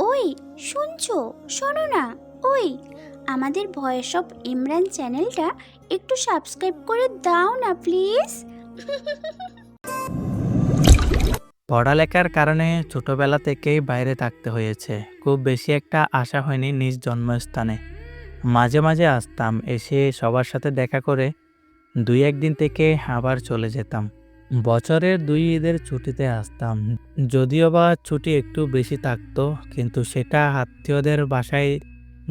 ওই শুনছো, শোনো না। ওই আমাদের ভয়েস অফ ইমরান চ্যানেলটা একটু সাবস্ক্রাইব করে দাও না প্লিজ। পড়ালেখার কারণে ছোটবেলা থেকেই বাইরে থাকতে হয়েছে। খুব বেশি একটা আসা হয়নি নিজ জন্মস্থানে। মাঝে মাঝে আসতাম, এসে সবার সাথে দেখা করে ২-১ দিন থেকে আবার চলে যেতাম। বছরের ২ ঈদের ছুটিতে আসতাম। যদিও বা ছুটি একটু বেশি থাকতো, কিন্তু সেটা আত্মীয়দের বাসায়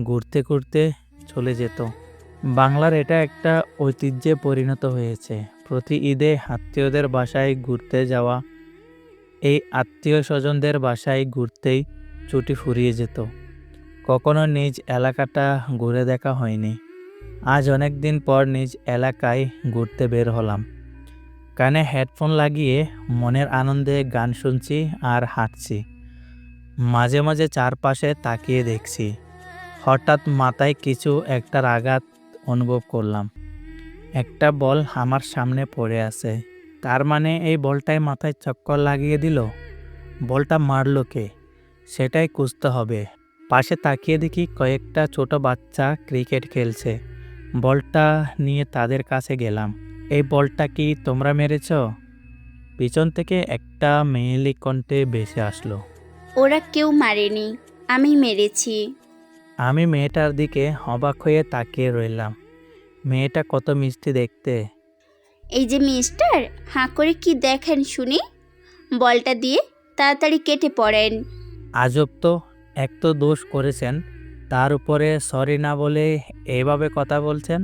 ঘুরতে ঘুরতে চলে যেত। বাংলার এটা একটা ঐতিহ্যে পরিণত হয়েছে। প্রতি ঈদে আত্মীয়দের বাসায় ঘুরতে যাওয়া, এই আত্মীয় স্বজনদের বাসায় ঘুরতেই ছুটি ফুরিয়ে যেত। কখনো নিজ এলাকাটা ঘুরে দেখা হয়নি। আজ অনেক দিন পর নিজ এলাকায় ঘুরতে বের হলাম। কানে হেডফোন লাগিয়ে মনের আনন্দে গান শুনছি আর হাঁটছি। মাঝে মাঝে চারপাশে তাকিয়ে দেখছি। হঠাৎ মাথায় কিছু একটার আঘাত অনুভব করলাম। একটা বল আমার সামনে পড়ে আছে। তার মানে এই বলটাই মাথায় চক্কর লাগিয়ে দিল। বলটা মারল কে, সেটাই খুঁজতে হবে। পাশে তাকিয়ে দেখি কয়েকটা ছোট বাচ্চা ক্রিকেট খেলছে। বলটা নিয়ে তাদের কাছে গেলাম। এই বলটা কি তোমরা মেরেছ? পিছন থেকে একটা মেয়েলি কণ্ঠে ভেসে আসলো। ওরা কেউ মারেনি, আমি মেরেছি। আমি মেয়েটার দিকে অবাক হয়ে তাকিয়ে রইলাম। মেয়েটা কত মিষ্টি দেখতে। এই যে মিস্টার, হাঁ করে কি দেখেন শুনি? বলটা দিয়ে তাড়াতাড়ি কেটে পড়েন। আজব তো, এক তো দোষ করেছেন, তার উপরে সরি না বলে এভাবে কথা বলছেন।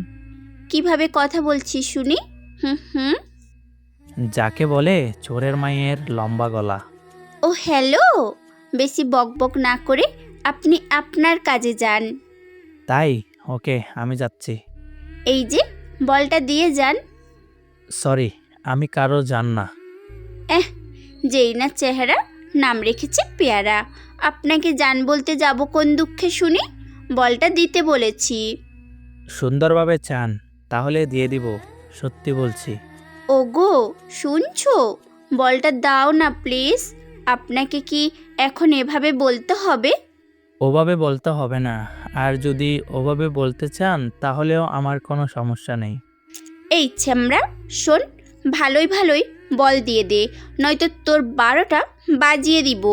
কিভাবে কথা বলছি শুনি? হুম হুম। যাকে বলে চোরের মাইয়ের লম্বা গলা। ও হ্যালো, বেশি বকবক না করে আপনি আপনার কাজে যান। তাই? ওকে, আমি যাচ্ছি। এই যে বলটা দিয়ে যান। সরি, আমি কারো জান না। যেই না চেহারা, নাম রেখেছে পেয়ারা। আপনাকে জান বলতে যাব কোন দুঃখে শুনি? বলটা দিতে বলেছি। সুন্দরভাবে চান, তাহলে দিয়ে দিব, সত্যি বলছি। ওগো শুনছো, বলটা দাও না প্লিজ। আপনাকে কি এখন এভাবে বলতে হবে? ওভাবে বলতে হবে না, আর যদি ওভাবে বলতে চান তাহলেও আমার কোনো সমস্যা নেই। এই ছ্যামরা, শোন, ভালোই ভালোই বল দিয়ে দে, নয়তো তোর 12টা বাজিয়ে দিব।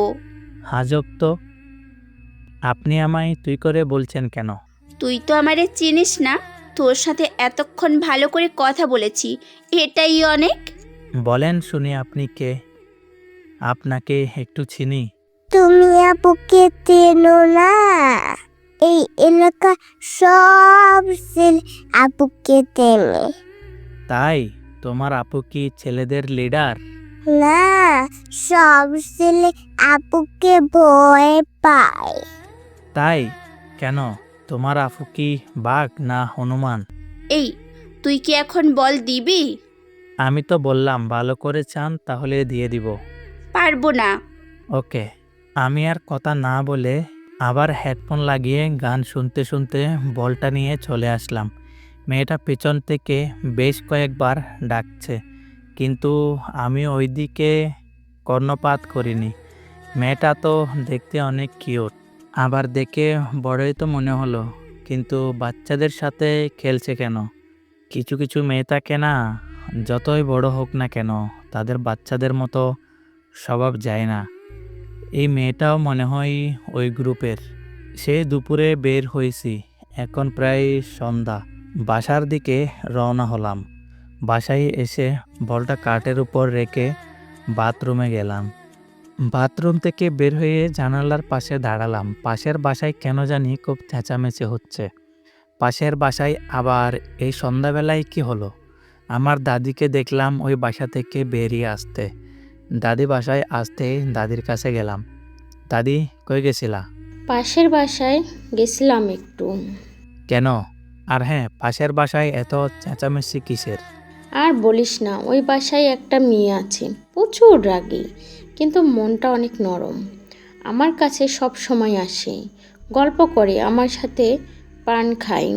আজব তো, আপনি আমায় তুই করে বলছেন কেন? তুই তো আমারে চিনিস না, তোর সাথে এতক্ষণ ভালো করে কথা বলেছি, এটাই অনেক। বলেন শুনি, আপনি কে? আপনাকে একটু চিনি। তুমি আপুকে চেনো না? এই এলাকা সব ছেলে আপুকে চেনে। তাই? তোমার আপু কি ছেলেদের লিডার? না, সব ছেলে আপুকে ভয় পায়। তাই? কেন? তোমার আপু কি বাঘ না হনুমান? এই, তুই কি এখন বল দিবি? আমি তো বললাম ভালো করে চান তাহলে দিয়ে দিব। পারবো না। ওকে। আমি আর কথা না বলে আবার হেডফোন লাগিয়ে গান শুনতে শুনতে বলটা নিয়ে চলে আসলাম। মেয়েটা পেছন থেকে বেশ কয়েকবার ডাকছে, কিন্তু আমি ওইদিকে কর্ণপাত করিনি। মেয়েটা তো দেখতে অনেক কিউট, আবার দেখে বড়ই তো মনে হলো, কিন্তু বাচ্চাদের সাথে খেলছে কেন? কিছু কিছু মেয়ে থাকে না, যতই বড় হোক না কেন তাদের বাচ্চাদের মতো স্বভাব যায় না। এই মেয়েটাও মনে হয় ওই গ্রুপের। সে দুপুরে বের হয়েছি, এখন প্রায় সন্ধ্যা। বাসার দিকে রওনা হলাম। বাসায় এসে বলটা কাঠের উপর রেখে বাথরুমে গেলাম। বাথরুম থেকে বের হয়ে জানালার পাশে দাঁড়ালাম। পাশের বাসায় কেন জানি খুব চেঁচামেচি হচ্ছে। পাশের বাসায় আবার এই সন্ধ্যাবেলায় কি হলো? আমার দাদিকে দেখলাম ওই বাসা থেকে বেরিয়ে আসতে। দাদি বাসায় আসতেই দাদির কাছে গেলাম। দাদি, কই গেছিলা? পাশের বাসায় গেছিলাম একটু। কেন? আর হ্যাঁ, পাশের বাসায় এত চেঁচামেচি কিসের? আর বলিস না, ওই বাসায় একটা মেয়ে আছে, প্রচুর রাগী, কিন্তু মনটা অনেক নরম। আমার কাছে সব সময় আসে, গল্প করে, আমার সাথে পান খায়,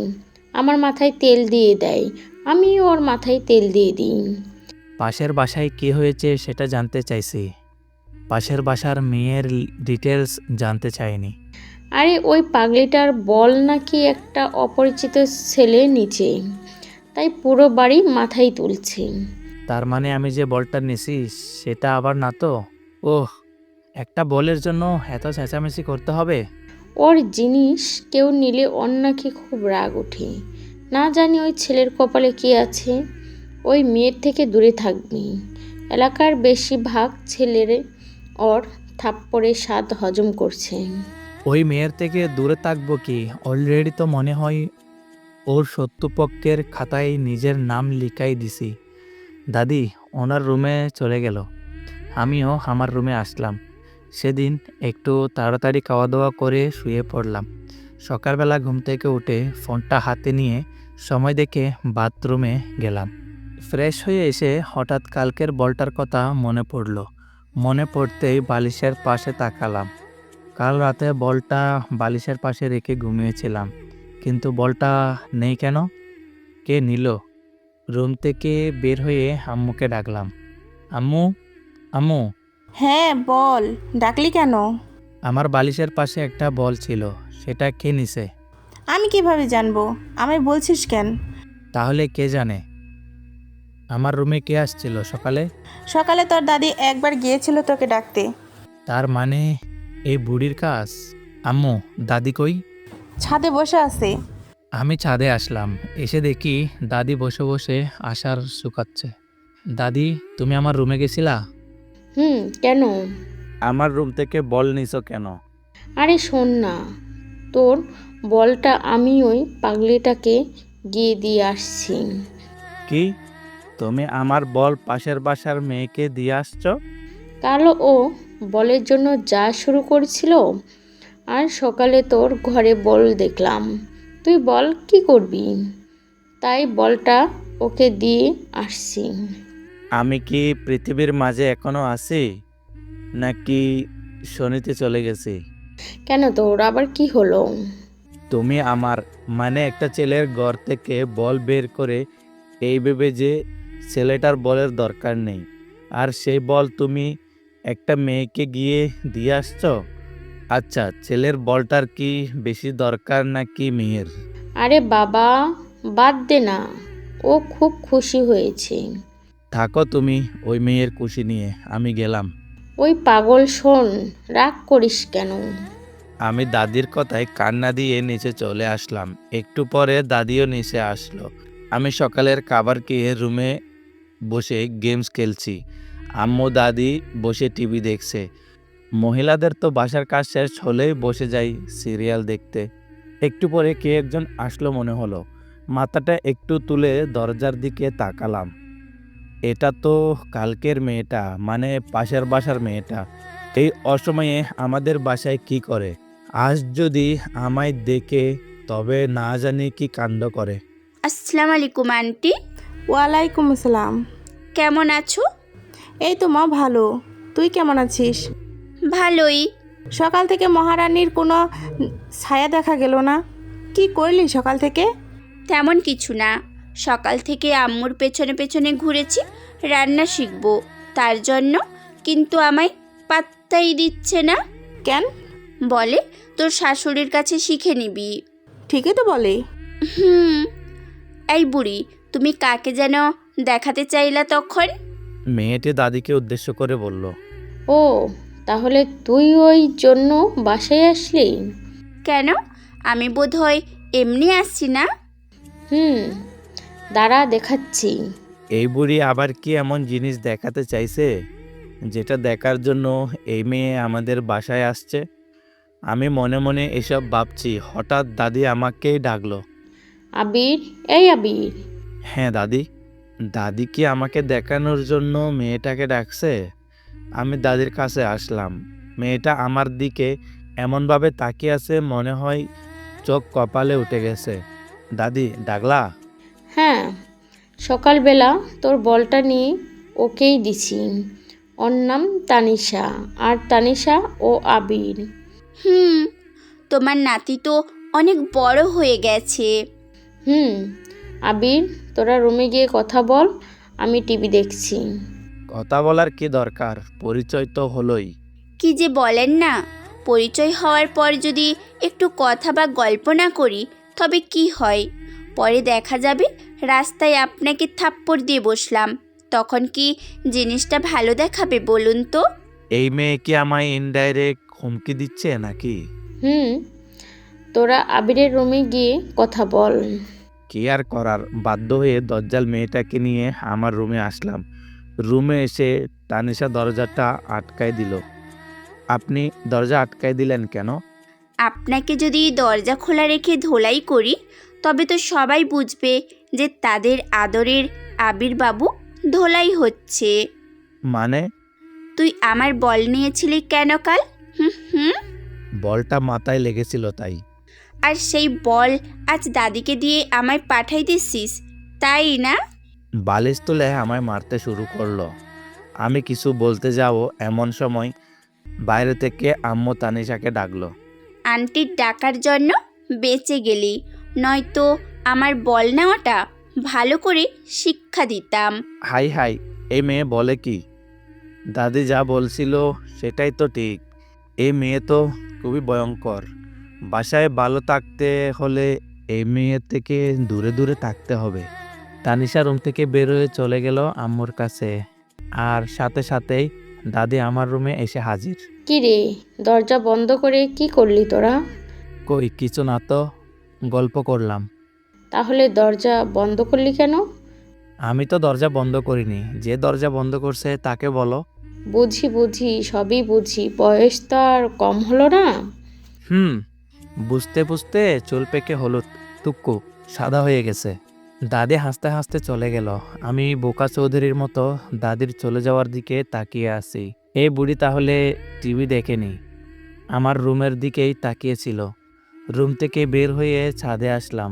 আমার মাথায় তেল দিয়ে দেয়, আমি ওর মাথায় তেল দিয়ে দিই। পাশের বাসায় কি হয়েছে সেটা জানতে চাইছি। পাশের বাসার মেয়ের ডিটেলস জানতে চাইনি। আরে ওই পাগলিটার বল নাকি একটা অপরিচিত ছেলে নিচে, তাই পুরো বাড়ি মাথায় তুলছে। তার মানে আমি যে বলটা নিছি সেটা আবার না তো? ওহ, একটা বলের জন্য এত চেঁচামেচি করতে হবে? ওর জিনিস কেউ নিলে ওর নাকি খুব রাগ ওঠে। না জানি ওই ছেলের কপালে কি আছে। ওই মেয়ের থেকে দূরে থাকবি। এলাকার বেশিরভাগ ছেলের ওর থাপ্পড়ে স্বাদ হজম করছে। ওই মেয়ের থেকে দূরে থাকবো কি? অলরেডি তো মনে হয় ওর শত্রুপক্ষের খাতায় নিজের নাম লিখাই দিছি। দাদি ওনার রুমে চলে গেল। আমিও আমার রুমে আসলাম। সেদিন একটু তাড়াতাড়ি খাওয়া দাওয়া করে শুয়ে পড়লাম। সকালবেলা ঘুম থেকে উঠে ফোনটা হাতে নিয়ে সময় দেখে বাথরুমে গেলাম। ফ্রেশ হয়ে এসে হঠাৎ কালকের বলটার কথা মনে পড়ল। মনে পড়তেই বালিশের পাশে তাকালাম। কাল রাতে বলটা বালিশের পাশে রেখে ঘুমিয়েছিলাম, কিন্তু বলটা নেই কেন? কে নিল? রুম থেকে বের হয়ে আম্মুকে ডাকলাম। আম্মু, আম্মু, হ্যাঁ বল, ডাকলি কেন? আমার বালিশের পাশে একটা বল ছিল, সেটা কে নিছে? আমি কিভাবে জানবো? আমায় বলছিস কেন? তাহলে কে জানে? আমার রুমে কে আসছিল সকালে? সকালে তোর দাদি একবার গিয়েছিল তোকে ডাকতে। তার মানে এই বুড়ির কাজ। আম্মু, দাদি কই? ছাদে বসে আছে। আমি ছাদে আসলাম। এসে দেখি দাদি বসে বসে আশার শুকাচ্ছে। দাদি, তুমি আমার রুমে গেছিলা? কেন? আমার রুম থেকে বল নিছো কেন? আরে শোন না, তোর বলটা আমি ওই পাগলিটাকে গিয়ে দিয়ে আসছি। কি? তুমি আমার বল পাশের বাসার মেয়েকে দিয়ে আসছো? কালও ও বলের জন্য যা শুরু করেছিল, আর সকালে তোর ঘরে বল দেখলাম। তুই বল কি করবি, তাই বলটা ওকে দিয়ে আসছি। আমি কি পৃথিবীর মাঝে এখনো আছি, নাকি শনিতে চলে গেছি? কেন, তোর আবার কি হলো? তুমি আমার মানে একটা ছেলের ঘর থেকে বল বের করে এই ভেবে যে ছেলেটার বলের দরকার নেই, আর সেই বল তুমি একটা মেয়েকে গিয়ে দিয়ে আসছো? আচ্ছা, ছেলের বলটার কি বেশি দরকার নাকি মেয়ের? আরে বাবা, বাদ দে না, ও খুব খুশি হয়েছে। থাকো তুমি ওই মেয়ের খুশি নিয়ে, আমি গেলাম। ওই পাগল, শোন, রাগ করিস কেন? আমি দাদির কথায় কান্না দিয়ে নিচে চলে আসলাম। একটু পরে দাদিও নিচে আসলো। আমি সকালের খাবার খেয়ে রুমে বসে গেমস খেলছি। আম্মু দাদি বসে টিভি দেখছে। মহিলাদের তো বাসার কাজ শেষ হলেই বসে যাই সিরিয়াল দেখতে। একটু পরে কে একজন আসলো মনে হলো। মাথাটা একটু তুলে দরজার দিকে তাকালাম। এটা তো কালকের মেয়েটা, মানে পাশের বাসার মেয়েটা। এই অসময়ে আমাদের বাসায় কি করে? আজ যদি আমায় দেখে তবে না জানি কি কাণ্ড করে। আসসালামু আলাইকুম আন্টি। ওয়ালাইকুম আসসালাম। কেমন আছো? এই তো মা, ভালো। তুই কেমন আছিস? ভালোই। সকাল থেকে মহারানীর কোনো ছায়া দেখা গেল না। কি করলি সকাল থেকে? তেমন কিছু না, সকাল থেকে আম্মুর পেছনে পেছনে ঘুরেছি রান্না শিখবো তার জন্য, কিন্তু আমায় পাত্তাই দিচ্ছে না। কেন? বলে তোর শাশুড়ির কাছে শিখে নিবি। ঠিকই তো বলে। এই বুড়ি, তুমি কাকে যেন দেখাতে চাইলা তখন? মেয়েটি দাদিকে উদ্দেশ্য করে বলল। ও, তাহলে তুই ওই জন্য বাসায় আসলি? কেন? আমি বোধহয় এমনি আসছি না? দাঁড়া দেখাচ্ছি। এই বুড়ি আবার কি এমন জিনিস দেখাতে চাইছে যেটা দেখার জন্য এই মেয়ে আমাদের বাসায় আসছে? আমি মনে মনে এসব ভাবছি, হঠাৎ দাদি আমাকেই ডাকলো। আবির, এই আবির। হ্যাঁ দাদি। দাদি কি আমাকে দেখানোর জন্য মেয়েটাকে ডাকছে? আমি দাদির কাছে আসলাম। মেয়েটা আমার দিকে এমনভাবে তাকিয়ে আছে, মনে হয় চোখ কপালে উঠে গেছে। দাদি, ডাকলা? হ্যাঁ, সকালবেলা তোর বলটা নিয়ে ওকেই দিছি। ওর নাম তানিশা, আর তানিশা ও আবির। তোমার নাতি তো অনেক বড় হয়ে গেছে। আবির, তোরা রুমে গিয়ে কথা বল, আমি টিভি দেখছি। কথা বলার কি দরকার, পরিচয় তো হলোই। কি যে বলেন না, পরিচয় হওয়ার পর যদি একটু কথা বা গল্প না করি তবে কি হয়? পরে দেখা যাবে রাস্তায় আপনাকে থাপ্পড় দিয়ে বসলাম, তখন কি জিনিসটা ভালো দেখাবে বলুন তো? এই মেয়ে কি আমায় ইনডাইরেক্ট হুমকি দিচ্ছে নাকি? হুম, তোরা আবিরের রুমে গিয়ে কথা বল। কি আর করার, বাধ্য হয়ে দজ্জাল মেয়েটাকে নিয়ে আমার রুমে আসলাম। রুমে এসে তানিশা দরজাটা আটকায় দিল। আপনি দরজা আটকায় দিলেন কেন? আপনাকে যদি দরজা খোলা রেখে ধোলাই করি তবে তো সবাই বুঝবে যে তাদের আদরের আবির বাবু ধোলাই হচ্ছে। মানে? তুই আমার বল নিয়েছিলি কেন কাল? হুম হুম। বলটা মাথায় লেগেছিল তাই। আর সেই বল আজ দাদিকে দিয়ে আমায় পাঠাই দিছিস, তাই না? বালিশ তুলে আমায় মারতে শুরু করলো। আমি কিছু বলতে যাব এমন সময় বাইরে থেকে আম্মু তানিশাকে ডাকলো। আন্টির ডাকার জন্য বেঁচে গেলি, নয়তো আমার বল নেওয়াটা ভালো করে শিক্ষা দিতাম। হাই হাই, এই মেয়ে বলে কি? দাদি যা বলছিল সেটাই তো ঠিক। এই মেয়ে তো খুবই ভয়ঙ্কর। বাসায় ভালো থাকতে হলে এই মেয়ের থেকে দূরে দূরে থাকতে হবে। তানিশা রুম থেকে বের হয়ে চলে গেল আম্মুর কাছে, আর সাথে সাথেই দাদি আমার রুমে এসে হাজির। কি রে, দরজা বন্ধ করে কি করলি তোরা? কই কিছু না তো, গল্প করলাম। তাহলে দরজা বন্ধ করলি কেন? আমি তো দরজা বন্ধ করিনি, যে দরজা বন্ধ করছে তাকে বলো। বুঝি বুঝি, সবই বুঝি, বয়স তো আর কম হলো না। বুঝতে বুঝতে চুল পেকে হলুদ টুকু সাদা হয়ে গেছে। দাদি হাসতে হাসতে চলে গেল। আমি বোকা চৌধুরীর মতো দাদির চলে যাওয়ার দিকে তাকিয়ে আছি। এই বুড়ি তাহলে টিভি দেখেনি, আমার রুমের দিকেই তাকিয়েছিল। রুম থেকে বের হয়ে ছাদে আসলাম।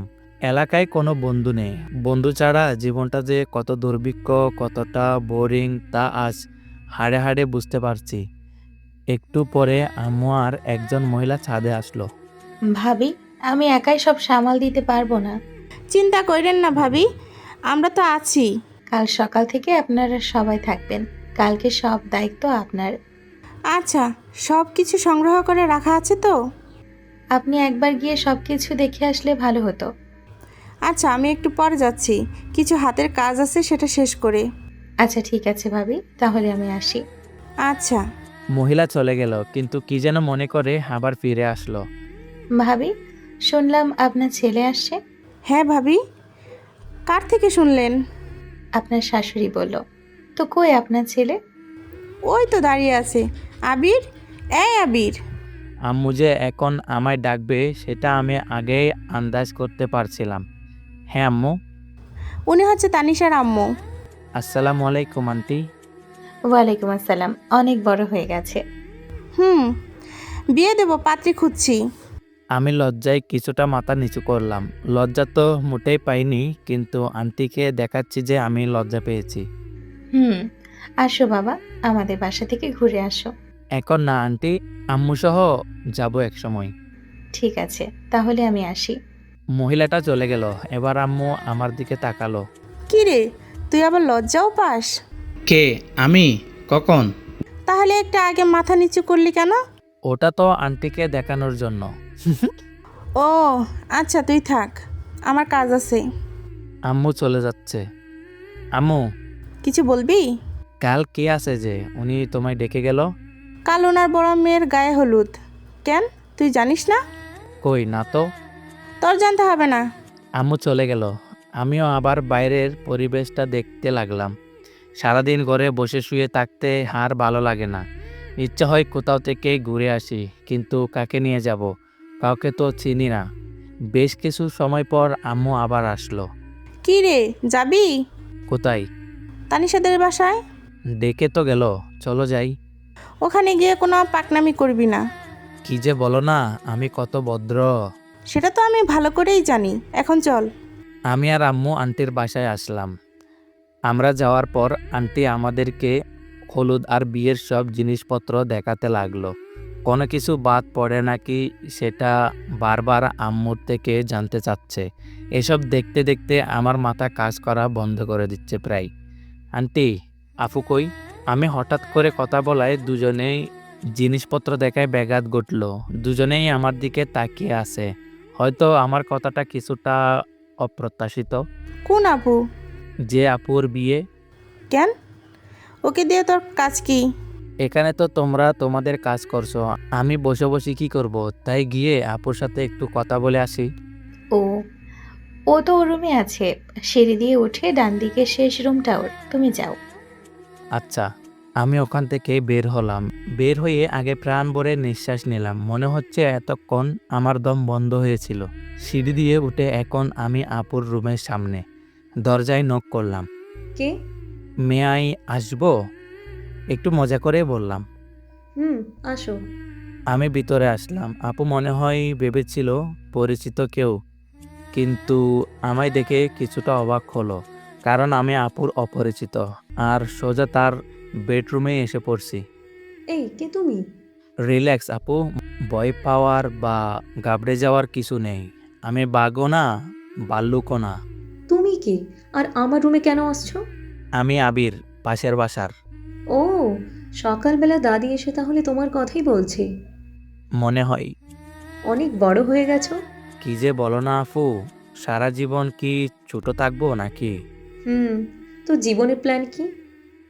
এলাকায় কোনো বন্ধু নেই। বন্ধু ছাড়া জীবনটা যে কত দুর্ভিক্ষ, কতটা বোরিং তা আজ হাড়ে হাড়ে বুঝতে পারছি। একটু পরে আম্মু আর একজন মহিলা ছাদে আসলো। ভাবি, আমি একাই সব সামাল দিতে পারবো না। চিন্তা করেন না ভাবি, আমরা তো আছি। কাল সকাল থেকে আপনারা সবাই থাকবেন। কালকে সব দায়িত্ব আপনার। আচ্ছা, সব কিছু সংগ্রহ করে রাখা আছে তো? আপনি একবার গিয়ে সব কিছু দেখে আসলে ভালো হতো। আচ্ছা, আমি একটু পরে যাচ্ছি, কিছু হাতের কাজ আছে সেটা শেষ করে। আচ্ছা ঠিক আছে ভাবি, তাহলে আমি আসি। আচ্ছা। মহিলা চলে গেল, কিন্তু কি যেন মনে করে আবার ফিরে আসলো। ভাবি, শুনলাম আপনার ছেলে আসছে। হ্যাঁ ভাবি, কার থেকে শুনলেন? আপনার শাশুড়ি বলল। তো কই আপনার ছেলে? ওই তো দাঁড়িয়ে আছে। আবির, এই আবির। আম্মু যে এখন আমায় ডাকবে সেটা আমি আগেই আন্দাজ করতে পারছিলাম। হ্যাঁ আম্মু। উনি হচ্ছে তানিশার আম্মু। আসসালামু আলাইকুম আন্টি। ওয়ালাইকুম আসসালাম। অনেক বড় হয়ে গেছে। বিয়ে দেবো, পাত্রী খুঁজছি। আমি লজ্জায় কিছুটা মাথা নিচু করলাম। লজ্জা তো মোটেই পাইনি, কিন্তু আন্টিকে দেখাচ্ছি যে আমি লজ্জা পেয়েছি। আসো বাবা, আমাদের বাসা থেকে ঘুরে আসো। এখন না আন্টি, আম্মু সহ যাবো এক সময়। ঠিক আছে, তাহলে আমি আসি। মহিলাটা চলে গেল। এবার আম্মু আমার দিকে তাকালো। কি রে, তুই আবার লজ্জাও পাস? কে? আমি? কখন? তাহলে একটা আগে মাথা নিচু করলি কেন? ওটা তো আন্টিকে দেখানোর জন্য। ও আচ্ছা, তুই থাক, আমার কাজ আছে। আম্মু চলে যাচ্ছে। আম্মু, কিছু বলবি? কাল কে আছে যে উনি তোমায় ডেকে গেল? কাল ওনার বড় মেয়ের গায়ে হলুদ। কেন, তুই জানিস না? কই না তো। তোর জানতে হবে না। আম্মু চলে গেল। আমিও আবার বাইরের পরিবেশটা দেখতে লাগলাম। সারাদিন ঘরে বসে শুয়ে থাকতে আর ভালো লাগে না। ইচ্ছা হয় কোথাও থেকে ঘুরে আসি, কিন্তু কাকে নিয়ে যাব? কাউকে তো চিনি না। বেশ কিছু সময় পর আম্মু আবার আসলো। কি রে, যাবি? কোথায়? তানিশাদের বাসায়। ডেকে তো গেল, চলো যাই। ওখানে গিয়ে কোনো পাকনামি করবি না। কি যে বলো না, আমি কত ভদ্র। সেটা তো আমি ভালো করেই জানি, এখন চল। আমি আর আম্মু আন্টির বাসায় আসলাম। আমরা যাওয়ার পর আন্টি আমাদেরকে হলুদ আর বিয়ের সব জিনিসপত্র দেখাতে লাগলো। কোনো কিছু বাদ পড়ে নাকি সেটা বারবার আম্মুর থেকে জানতে চাচ্ছে। এসব দেখতে দেখতে আমার মাথা কাজ করা বন্ধ করে দিচ্ছে প্রায়। আন্টি, আপু কই? আমি হঠাৎ করে কথা বলায় দুজনেই জিনিসপত্র দেখায় ব্যাঘাত ঘটল। দুজনেই আমার দিকে তাকিয়ে আছে। হয়তো আমার কথাটা কিছুটা অপ্রত্যাশিত। কোন আপু? যে আপুর বিয়ে। কেন? ওকে দিয়ে তোর কাজ কি? এখানে তো তোমরা তোমাদের কাজ করছো, আমি বসে বসে কি করব? তাই গিয়ে আপুর সাথে একটু কথা বলে আসি। ও ও তো ওর রুমে আছে, সিঁড়ি দিয়ে উঠে ডান দিকে শেষ রুমটা ওর, তুমি যাও। আচ্ছা। আমি ওখান থেকে বের হলাম। বের হয়ে আগে প্রাণ ভরে নিঃশ্বাস নিলাম। মনে হচ্ছে এতক্ষণ আমার দম বন্ধ হয়েছিল। সিঁড়ি দিয়ে উঠে এখন আমি আপুর রুমের সামনে। দরজায় নক করলাম। কে? মে আই আসবো? একটু মজা করে বললাম। আসো। আমি ভিতরে আসলাম। আপু মনে হয় ভেবেছিল পরিচিত কেউ, কিন্তু আমায় দেখে কিছুটা অবাক হলো, কারণ আমি আপুর অপরিচিত। আর সোজা তার বেডরুমে এসে পড়ছি। এই, কে তুমি? রিল্যাক্স আপু, ভয় পাওয়ার বা ঘাবড়ে যাওয়ার কিছু নেই। আমি বাঘও না, ভাল্লুকও না। তুমি কে? আর আমার রুমে কেন আসছো? আমি আবির, পাশের বাসার। ও, সকালবেলা দাদি এসে তাহলে তোমার কথাই বলছে। মনে হয়। অনেক বড় হয়ে গেছো। কি যে বলো না আপু, সারা জীবন কি ছোট থাকবো নাকি? তো জীবনের প্ল্যান কি?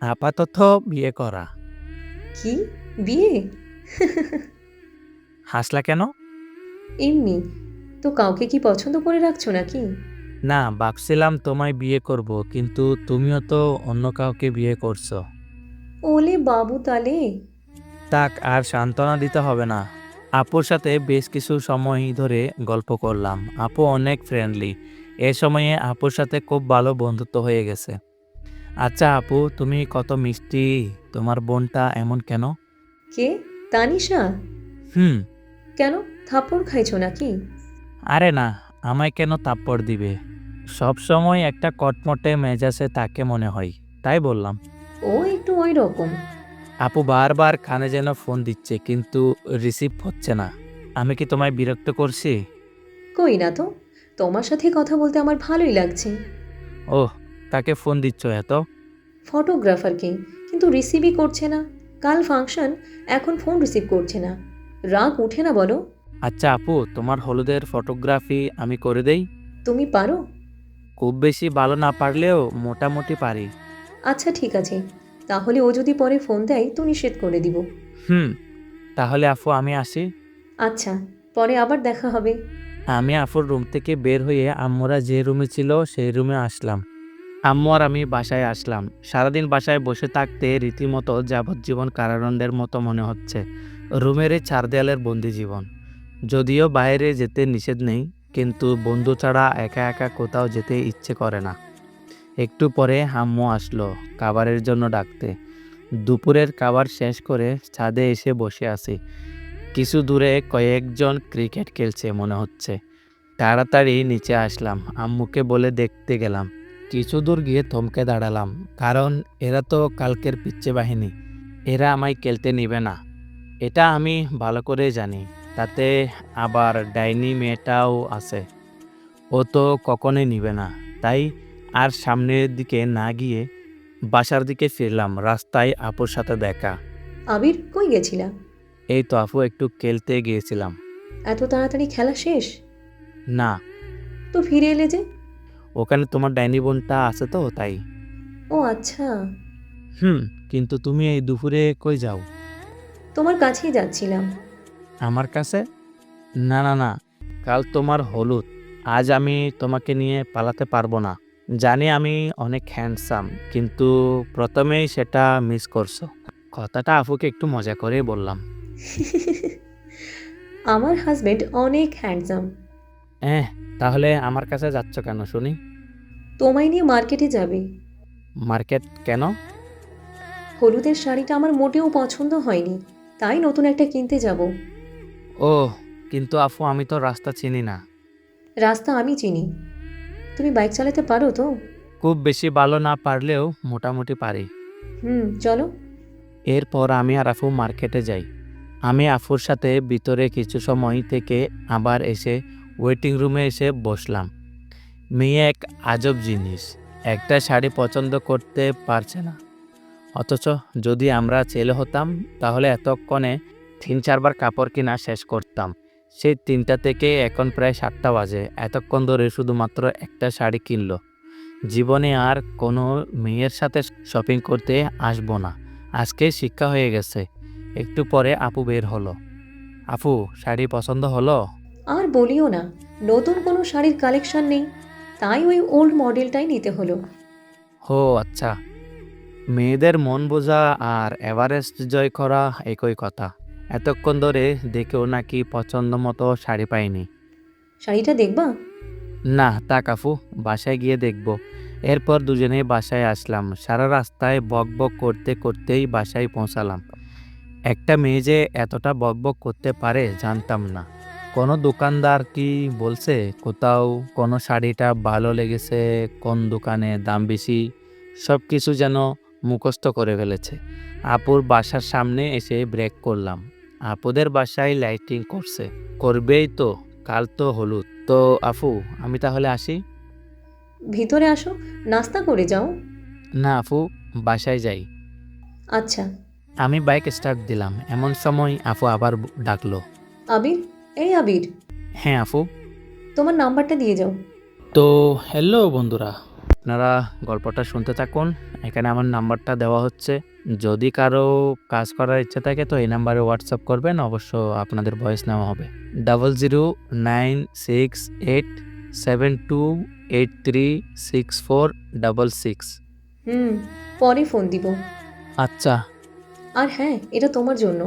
আপাতত বিয়ে করা। কি? বিয়ে? হাসলা কেন? এমনি। তো কাউকে কি পছন্দ করে রাখছো নাকি? না, ভাবছিলাম তোমায় বিয়ে করব, কিন্তু তুমিও তো অন্য কাউকে বিয়ে করছো। ওলে বাবু তালে। তাক, আর সান্ত্বনা দিতে হবে না। আপুর সাথে বেশ কিছু সময় ধরে গল্প করলাম। আপু অনেক ফ্রেন্ডলি। এ সময়ে আপুর সাথে খুব ভালো বন্ধুত্ব হয়ে গেছে। আচ্ছা আপু, তুমি কত মিষ্টি। তোমার বোনটা এমন কেন? কে? তানিশা? হুম। কেন, থাপ্পড় খাইছো নাকি? আরে না, আমায় কেন থাপ্পড় দিবে? সব সময় একটা কটমটে মেজাজে তাকে মনে হয়, তাই বললাম। ও একটু ওই রকম। আপু বারবার কানে যেন ফোন দিচ্ছে, কিন্তু রিসিভ হচ্ছে না। আমি কি তোমায় বিরক্ত করছি? কই না তো, তোমার সাথে কথা বলতে আমার ভালোই লাগছে। ওহ, তাকে ফোন দিচ্ছ এত? ফটোগ্রাফারকে, কিন্তু রিসিভই করছে না। কাল ফাংশন, এখন ফোন রিসিভ করছে না। রাগ উঠে না বলো? আচ্ছা আপু, তোমার হলুদের ফটোগ্রাফি আমি করে দেই। তুমি পারো? খুব বেশি ভালো না পারলেও মোটামুটি পারি। আচ্ছা ঠিক আছে, তাহলে ও যদি পরে ফোন দেয় তো নিষেধ করে দিব। হুম, তাহলে আপু আমি আসি। আচ্ছা, পরে আবার দেখা হবে। আমি আপুর রুম থেকে বের হয়ে আম্মুরা যে রুমে ছিল সেই রুমে আসলাম। আম্মু আর আমি বাসায় আসলাম। সারাদিন বাসায় বসে থাকতে রীতিমতো যাবজ্জীবন কারাদণ্ডের মতো মনে হচ্ছে। রুমের এই চার দেয়ালের বন্দি জীবন। যদিও বাইরে যেতে নিষেধ নেই, কিন্তু বন্ধু ছাড়া একা একা কোথাও যেতে ইচ্ছে করে না। একটু পরে আম্মু আসলো খাবারের জন্য ডাকতে। দুপুরের খাবার শেষ করে ছাদে এসে বসে আছি। কিছু দূরে কয়েকজন ক্রিকেট খেলছে মনে হচ্ছে। তাড়াতাড়ি নিচে আসলাম, আম্মুকে বলে দেখতে গেলাম। কিছু দূর গিয়ে থমকে দাঁড়ালাম, কারণ এরা তো কালকের পিচ্ছে বাহিনী। এরা আমায় খেলতে নিবে না, এটা আমি ভালো করে জানি। তাতে আবার ডাইনি মেয়েটাও আছে, ও তো কখনোই নিবে না। তাই আর সামনের দিকে না গিয়ে বাসার দিকে ফিরলাম। রাস্তায় আপুর সাথে দেখা। আবির, কই গেছিলা? এই তো আপু, একটু খেলতে গিয়েছিলাম। এত তাড়াতাড়ি খেলা শেষ? না, তো ফিরে এলে যে? ওখানে তোমার ডাইনি বোনটা আছে তো তাই। ও আচ্ছা। কিন্তু তুমি এই দুপুরে কই যাও? তোমার কাছেই যাচ্ছিলাম। আমার কাছে? না না না, কাল তোমার হলুদ। আজ আমি তোমাকে নিয়ে পালাতে পারবো না। জানি আমি অনেক হ্যান্ডসাম, কিন্তু প্রথমেই সেটা মিস করছো। কথাটা আপুকে একটু মজা করে বললাম। আমার হাজবেন্ড অনেক হ্যান্ডসাম। তাহলে আমার কাছে যাচ্ছ কেন শুনি? তোমায় নিয়ে মার্কেটে যাবে। মার্কেট কেন? হলুদের শাড়িটা আমার মোটেও পছন্দ হয়নি, তাই নতুন একটা কিনতে যাব। ও, কিন্তু আপু আমি তো রাস্তা চিনি না। রাস্তা আমি চিনি। তুমি বাইক চালাতে পারো তো? খুব বেশি ভালো না পারলেও মোটামুটি পারি। চলো। এরপর আমি আর আপু মার্কেটে যাই। আমি আফুর সাথে ভিতরে কিছু সময় থেকে আবার এসে ওয়েটিং রুমে এসে বসলাম। মেয়ে এক আজব জিনিস, একটা শাড়ি পছন্দ করতে পারছে না, অথচ যদি আমরা ছেলে হতাম তাহলে এতক্ষণে 3-4 বার কাপড় কিনা শেষ করতাম। সেই 3টা থেকে এখন প্রায় 7টা বাজে, এতক্ষণ ধরে শুধুমাত্র একটা শাড়ি কিনলো। জীবনে আর কোনো মেয়ের সাথে শপিং করতে আসবো না, আজকে শিক্ষা হয়ে গেছে। একটু পরে আপু বের হলো। আপু, শাড়ি পছন্দ হলো? আর বলিও না, নতুন কোনো শাড়ির কালেকশন নেই, তাই ওই ওল্ড মডেলটাই নিতে হলো। ও আচ্ছা, মেয়েদের মন বোঝা আর এভারেস্ট জয় করা একই কথা। এতক্ষণ ধরে দেখেও নাকি পছন্দ মতো শাড়ি পাইনি। শাড়িটা দেখবা? না থাক আপু, বাসায় গিয়ে দেখব। এরপর দুজনেই বাসায় আসলাম। সারা রাস্তায় বকবক করতে করতেই বাসায় পৌঁছালাম। একটা মেয়ে যে এতটা বকবক করতে পারে জানতাম না। কোনো দোকানদার কি বলছে কোথাও কোনো শাড়িটা ভালো লেগেছে, কোন দোকানে দাম বেশি, সব কিছু যেন মুখস্থ করে ফেলেছে। আপুর বাসার সামনে এসে ব্রেক করলাম। আপুদের বাসায় লাইটিং করবেই তো, কাল তো হলুদ। তো আফু, আমি তাহলে আসি? ভিতরে আসো, নাস্তা করে যাও। না আপু, বাসায় যাই। আচ্ছা। আমি বাইক স্টার্ট দিলাম, এমন সময় আপু আবার ডাকলো। আবির, এই আবির, হ্যাঁ আপু। তোমার নাম্বারটা দিয়ে যাও। তো হ্যালো বন্ধুরা, আপনারা গল্পটা শুনতে থাকুন। এখানে আমার নাম্বারটা দেওয়া হচ্ছে। যদি কারো কাজ করার ইচ্ছা থাকে তো এই নাম্বারে হোয়াটসঅ্যাপ করবেন, অবশ্য আপনাদের ভয়েস নেওয়া হবে। 009687283646। পরে ফোন দিব। আচ্ছা। আর হ্যাঁ, এটা তোমার জন্য।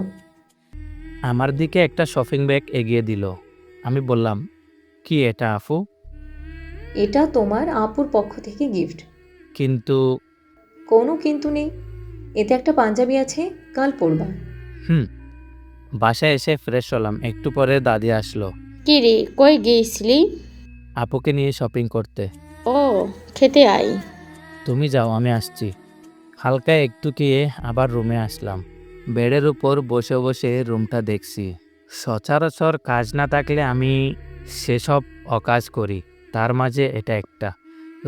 আমার দিকে একটা শপিং ব্যাগ এগিয়ে দিল। আমি বললাম, কি এটা আপু? এটা তোমার আপুর পক্ষ থেকে গিফট। কিন্তু কোনো কিন্তু নেই, এতে একটা পাঞ্জাবি আছে, কাল পরবা। বাসায় এসে ফ্রেশ হলাম। একটু পরে দাদি আসলো। কি রে, কই গিয়েছিলি? আপুকে নিয়ে শপিং করতে। ও, খেতে আয়। তুমি যাও, আমি আসছি। হালকা একটু গিয়ে আবার রুমে আসলাম। বেডের উপর বসে বসে রুমটা দেখছি। সচরাচর কাজ না থাকলে আমি সেসব অকাজ করি, তার মাঝে এটা একটা।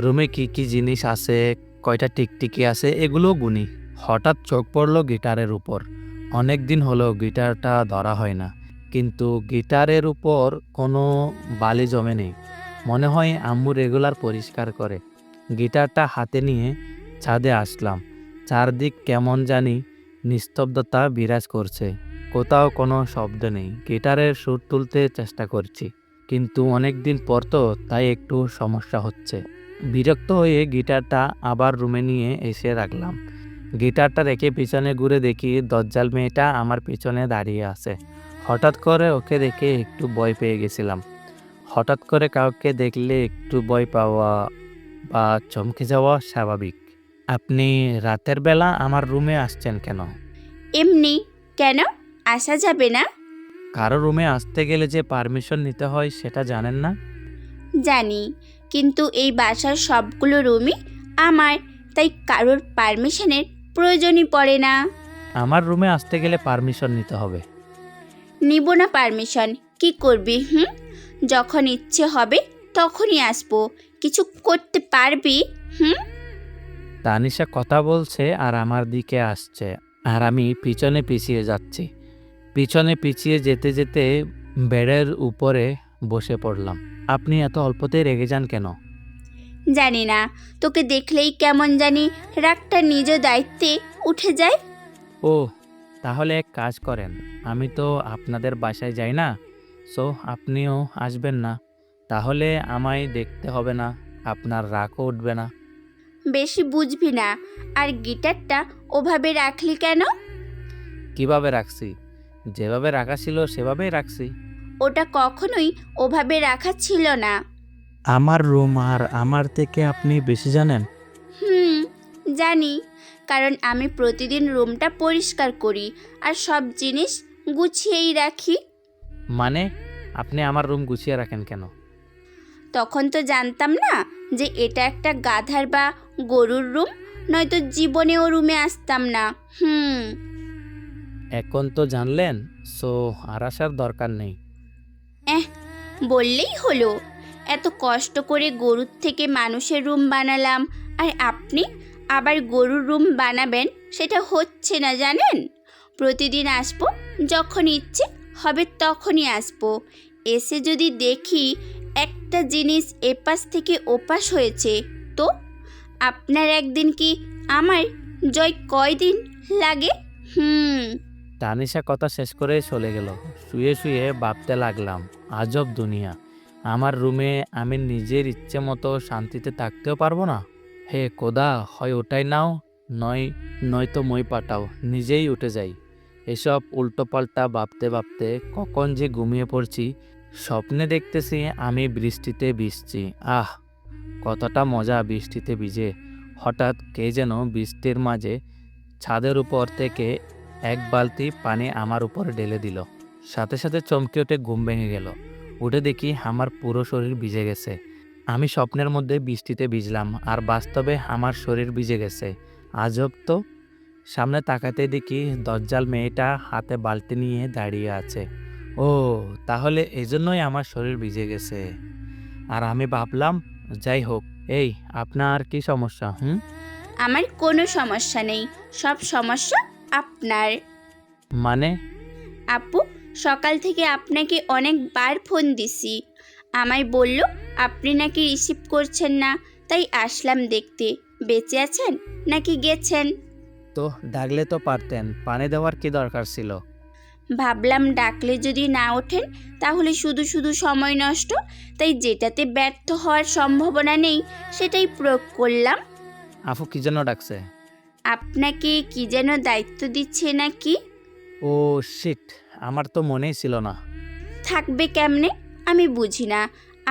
রুমে কি কি জিনিস আছে, কয়টা টিকটিকি আছে, এগুলো গুনি। হঠাৎ চোখ পড়লো গিটারের উপর। অনেক দিন হলো গিটারটা ধরা হয় না, কিন্তু গিটারের উপর কোনো বালি জমে নেই। মনে হয় আম্মু রেগুলার পরিষ্কার করে। গিটারটা হাতে নিয়ে ছাদে আসলাম। চারদিক কেমন জানি নিস্তব্ধতা বিরাজ করছে, কোথাও কোনো শব্দ নেই। গিটারের সুর তুলতে চেষ্টা করছি, কিন্তু অনেক দিন পর তো, তাই একটু সমস্যা হচ্ছে। বিরক্ত হয়ে গিটারটা আবার রুমে নিয়ে এসে রাখলাম। গিটারটা রেখে পিছনে ঘুরে দেখি দজ্জাল মেয়েটা আমার পিছনে দাঁড়িয়ে আছে। হঠাৎ করে ওকে দেখে একটু ভয় পেয়ে গেছিলাম। হঠাৎ করে কাউকে দেখলে একটু ভয় পাওয়া বা চমকে যাওয়া স্বাভাবিক। আপনি রাতের বেলা আমার রুমে আসছেন কেন? এমনি। কেন আসা যাবে না? কারো রুমে আসতে গেলে যে পারমিশন নিতে হয় সেটা জানেন না? জানি, কিন্তু এই বাসার সবগুলো রুমই আমার, তাই কারোর পারমিশনের প্রয়োজনই পড়ে না। আমার রুমে আসতে গেলে পারমিশন নিতে হবে। নিব না পারমিশন, কি করবি? যখন ইচ্ছে হবে তখনই আসবো। কিছু করতে পারবি? তানিশা কথা বলছে আর আমার দিকে আসছে, আর আমি পিছনে পিছিয়ে যাচ্ছি। পিছনে পিছিয়ে যেতে যেতে বেডের উপরে বসে পড়লাম। আপনি এত অল্পতেই রেগে যান কেন? জানি না, তোকে দেখলেই কেমন জানি রাগটা নিজ দায়িত্বে উঠে যায়। ও, তাহলে এক কাজ করেন, আমি তো আপনাদের বাসায় যাই না, সো আপনিও আসবেন না। তাহলে আমায় দেখতে হবে না, আপনার রাগও উঠবে না। বেশি বুঝবি না। আর গিটারটা ওভাবে রাখলি কেন? কিভাবে রাখছি? যেভাবে রাখা ছিল সেভাবেই রাখছি। ওটা কখনোই ওভাবে রাখা ছিল না। আমার রুম আর আমার থেকে আপনি বেশি জানেন। জানি, কারণ আমি প্রতিদিন রুমটা পরিষ্কার করি আর সব জিনিস গুছিয়েই রাখি। মানে আপনি আমার রুম গুছিয়ে রাখেন কেন? তখন তো জানতাম না যে এটা একটা গাধার বা গরুর রুম, নয়তো জীবনেও রুমে আসতাম না। এখন তো জানলেন, সো আর আসার দরকার নেই। বললেই হলো। এত কষ্ট করে গরুর থেকে মানুষের রুম বানালাম, আর আপনি আবার গরুর রুম বানাবেন, সেটা হচ্ছে না জানেন। প্রতিদিন আসবো, যখন ইচ্ছে হবে তখনই আসবো। এসে যদি দেখি একটা জিনিস এপাশ থেকে ওপাশ হয়েছে, তো আপনার একদিন কি আমার জয় কয়দিন লাগে? তানিশা কথা শেষ করে চলে গেল। শুয়ে শুয়ে ভাবতে লাগলাম, আজব দুনিয়া। আমার রুমে আমি নিজের ইচ্ছে মতো শান্তিতে থাকতেও পারবো না। হে খোদা, হয় ওটাই নাও, নয়তো মই পাঠাও, নিজেই উঠে যাই। এসব উল্টোপাল্টা ভাবতে ভাবতে কখন যে ঘুমিয়ে পড়ছি। স্বপ্নে দেখতেছি আমি বৃষ্টিতে ভিজছি। আহ, কতটা মজা বৃষ্টিতে ভিজে। হঠাৎ কে যেন বৃষ্টির মাঝে ছাদের উপর থেকে এক বালতি পানি আমার উপর ঢেলে দিল। সাথে সাথে চমকে উঠে ঘুম ভেঙে গেল। উঠে দেখি আমার পুরো শরীর ভিজে গেছে। আমি স্বপ্নের মধ্যে বৃষ্টিতে ভিজলাম, আর বাস্তবে আমার শরীর ভিজে গেছে। আজব তো। সামনে তাকাতে দেখি দজ্জাল মেয়েটা হাতে বালতি নিয়ে দাঁড়িয়ে আছে। ও, তাহলে এজন্যই আমার শরীর ভিজে গেছে। আর আমি ভাবলাম, যাই হোক, এই আপনার কি সমস্যা? আমার কোনো সমস্যা নেই, সব সমস্যা আপনার। মানে? আপু সকাল থেকে আপনাকে অনেকবার ফোন দিছি, আমায় বলল আপনি নাকি রিসিভ করছেন না, তাই আসলাম দেখতে বেঁচে আছেন নাকি গেছেন। তো ডাকলে তো পারতেন, পানি দেওয়ার কি দরকার ছিল? ভাবলাম ডাকলে যদি না ওঠেন তাহলে শুধু শুধু সময় নষ্ট, তাই যেটাতে ব্যর্থ হওয়ার সম্ভাবনা নেই সেটাই প্রয়োগ করলাম। আফু কি যেন ডাকছে? আপনাকে কি যেন দায়িত্ব দিচ্ছে নাকি? ও শিট, আমার তো মনেই ছিল না। থাকবে কেমনে আমি বুঝি না,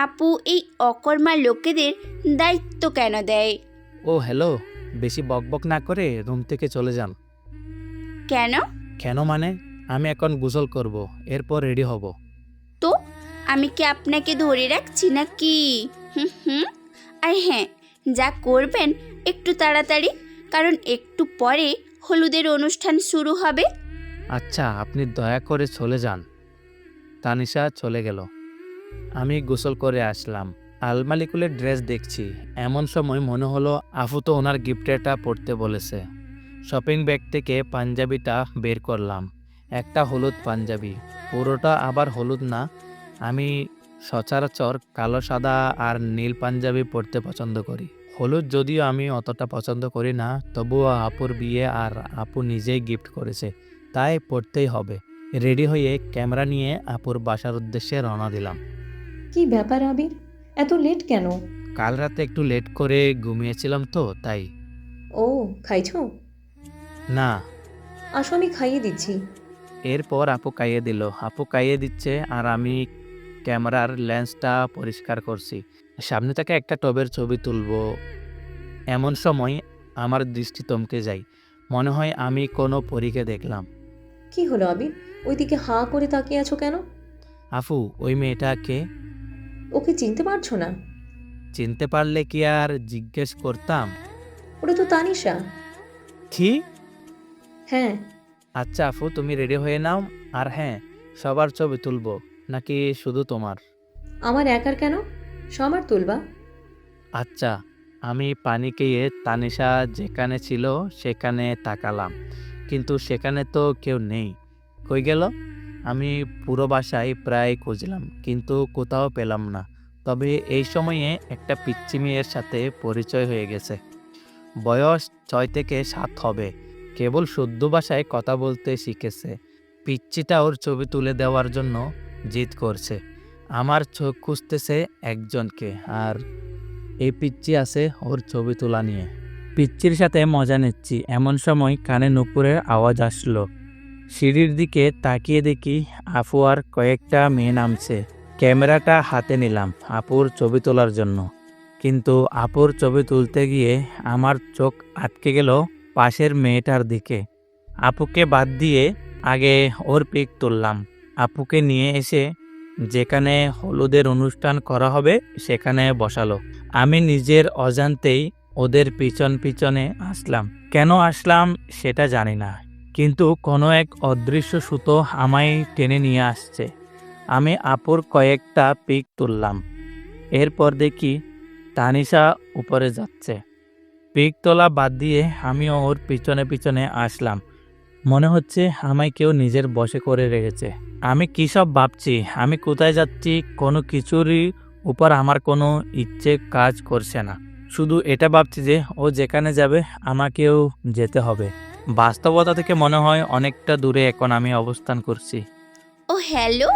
আপু এই অকর্মা লোকেদের দায়িত্ব কেন দেয়? ও হ্যালো, বেশি বকবক না করে রুম থেকে চলে যান। কেন? কেন মানে, আমি এখন গোসল করব, এরপর রেডি হব। তো আমি কি আপনাকে ধরে রাখছি নাকি? আর হ্যাঁ, যা করবেন একটু তাড়াতাড়ি, কারণ একটু পরে হলুদের অনুষ্ঠান শুরু হবে। আচ্ছা, আপনি দয়া করে চলে যান। তানিশা চলে গেল। আমি গোসল করে আসলাম। আলমালিকুলের ড্রেস দেখছি, এমন সময় মনে হলো আফু তো ওনার গিফটেরটা পড়তে বলেছে। শপিং ব্যাগ থেকে পাঞ্জাবিটা বের করলাম। একটা হলুদ পাঞ্জাবি, পুরোটা আবার হলুদ না। আমি সচরাচর কালো, সাদা আর নীল পাঞ্জাবি পরতে পছন্দ করি। হলুদ যদিও আমি অতটা পছন্দ করি না, তবুও আপুর বিয়ে আর আপু নিজেই গিফট করেছে, তাই পড়তেই হবে। রেডি হয়ে ক্যামেরা নিয়ে আপুর বাসার উদ্দেশ্যে রওনা দিলাম। কি ব্যাপার আবির, এত লেট কেন? কাল রাতে একটু লেট করে ঘুমিয়েছিলাম তো, তাই। ও, খাইছো? না। আসো আমি খাইয়ে দিচ্ছি। এরপর আপু খাইয়ে দিল। আপু খাইয়ে দিচ্ছে আর আমি ক্যামেরার লেন্সটা পরিষ্কার করছি, সামনে থেকে একটা টবের ছবি তুলবো। এমন সময় আমার দৃষ্টি থমকে যায়। মনে হয় আমি কোনো পরীকে দেখলাম। কি হলো আবির, ওইদিকে হাঁ করে তাকিয়ে আছো কেন? আফু, ওই মেয়েটা কে? ওকে চিনতে পারছো না? চিনতে পারলে কি আর জিজ্ঞেস করতাম? ওটা তো তানিশা। কি? হ্যাঁ। আচ্ছা আফু, তুমি রেডি হয়ে নাও। আর হ্যাঁ, সবার ছবি তুলবো নাকি শুধু তোমার? আমার একার কেন, সবার তুলবা। আচ্ছা। আমি পানি খেয়ে তানিশা যেখানে ছিল সেখানে তাকালাম, কিন্তু সেখানে তো কেউ নেই। কই গেল? আমি পুরো বাসায় প্রায় খুঁজলাম, কিন্তু কোথাও পেলাম না। তবে এই সময়ে একটা পিচ্চি মেয়ের সাথে পরিচয় হয়ে গেছে। বয়স 6 থেকে 7 হবে। কেবল শুদ্ধ ভাষায় কথা বলতে শিখেছে। পিচ্চিটা ওর ছবি তুলে দেওয়ার জন্য জিদ করছে। আমার চোখ খুঁজতেছে একজনকে, আর এই পিচ্চি আছে ওর ছবি তোলা নিয়ে। পিচ্চির সাথে মজা নিচ্ছি, এমন সময় কানে নুপুরের আওয়াজ আসলো। সিঁড়ির দিকে তাকিয়ে দেখি আফু আর কয়েকটা মেয়ে নামছে। ক্যামেরাটা হাতে নিলাম আপুর ছবি তোলার জন্য, কিন্তু আপুর ছবি তুলতে গিয়ে আমার চোখ আটকে গেল পাশের মেয়েটার দিকে। আপুকে বাদ দিয়ে আগে ওর পিক তুললাম। আপুকে নিয়ে এসে যেখানে হলুদের অনুষ্ঠান করা হবে সেখানে বসালো। আমি নিজের অজান্তেই ওদের পিছনে আসলাম। কেন আসলাম সেটা জানি না, কিন্তু কোনো এক অদৃশ্য সুতো আমায় টেনে নিয়ে আসছে। আমি আপুর কয়েকটা পিক তুললাম। এরপর দেখি তানিশা উপরে যাচ্ছে। পিক তোলা বাদ দিয়ে আমিও ওর পিছনে পিছনে আসলাম। মনে হচ্ছে আমায় কেউ নিজের বশে করে রেখেছে। আমি কী সব ভাবছি, আমি কোথায় যাচ্ছি, কোনো কিছুরই উপর আমার কোনো ইচ্ছে কাজ করছে না। শুধু এটা ভাবছি যে ও যেখানে যাবে আমাকেও যেতে হবে। বাস্তবতা থেকে মনে হয় অনেকটা দূরে এখন আমি অবস্থান করছি। ও হ্যালো,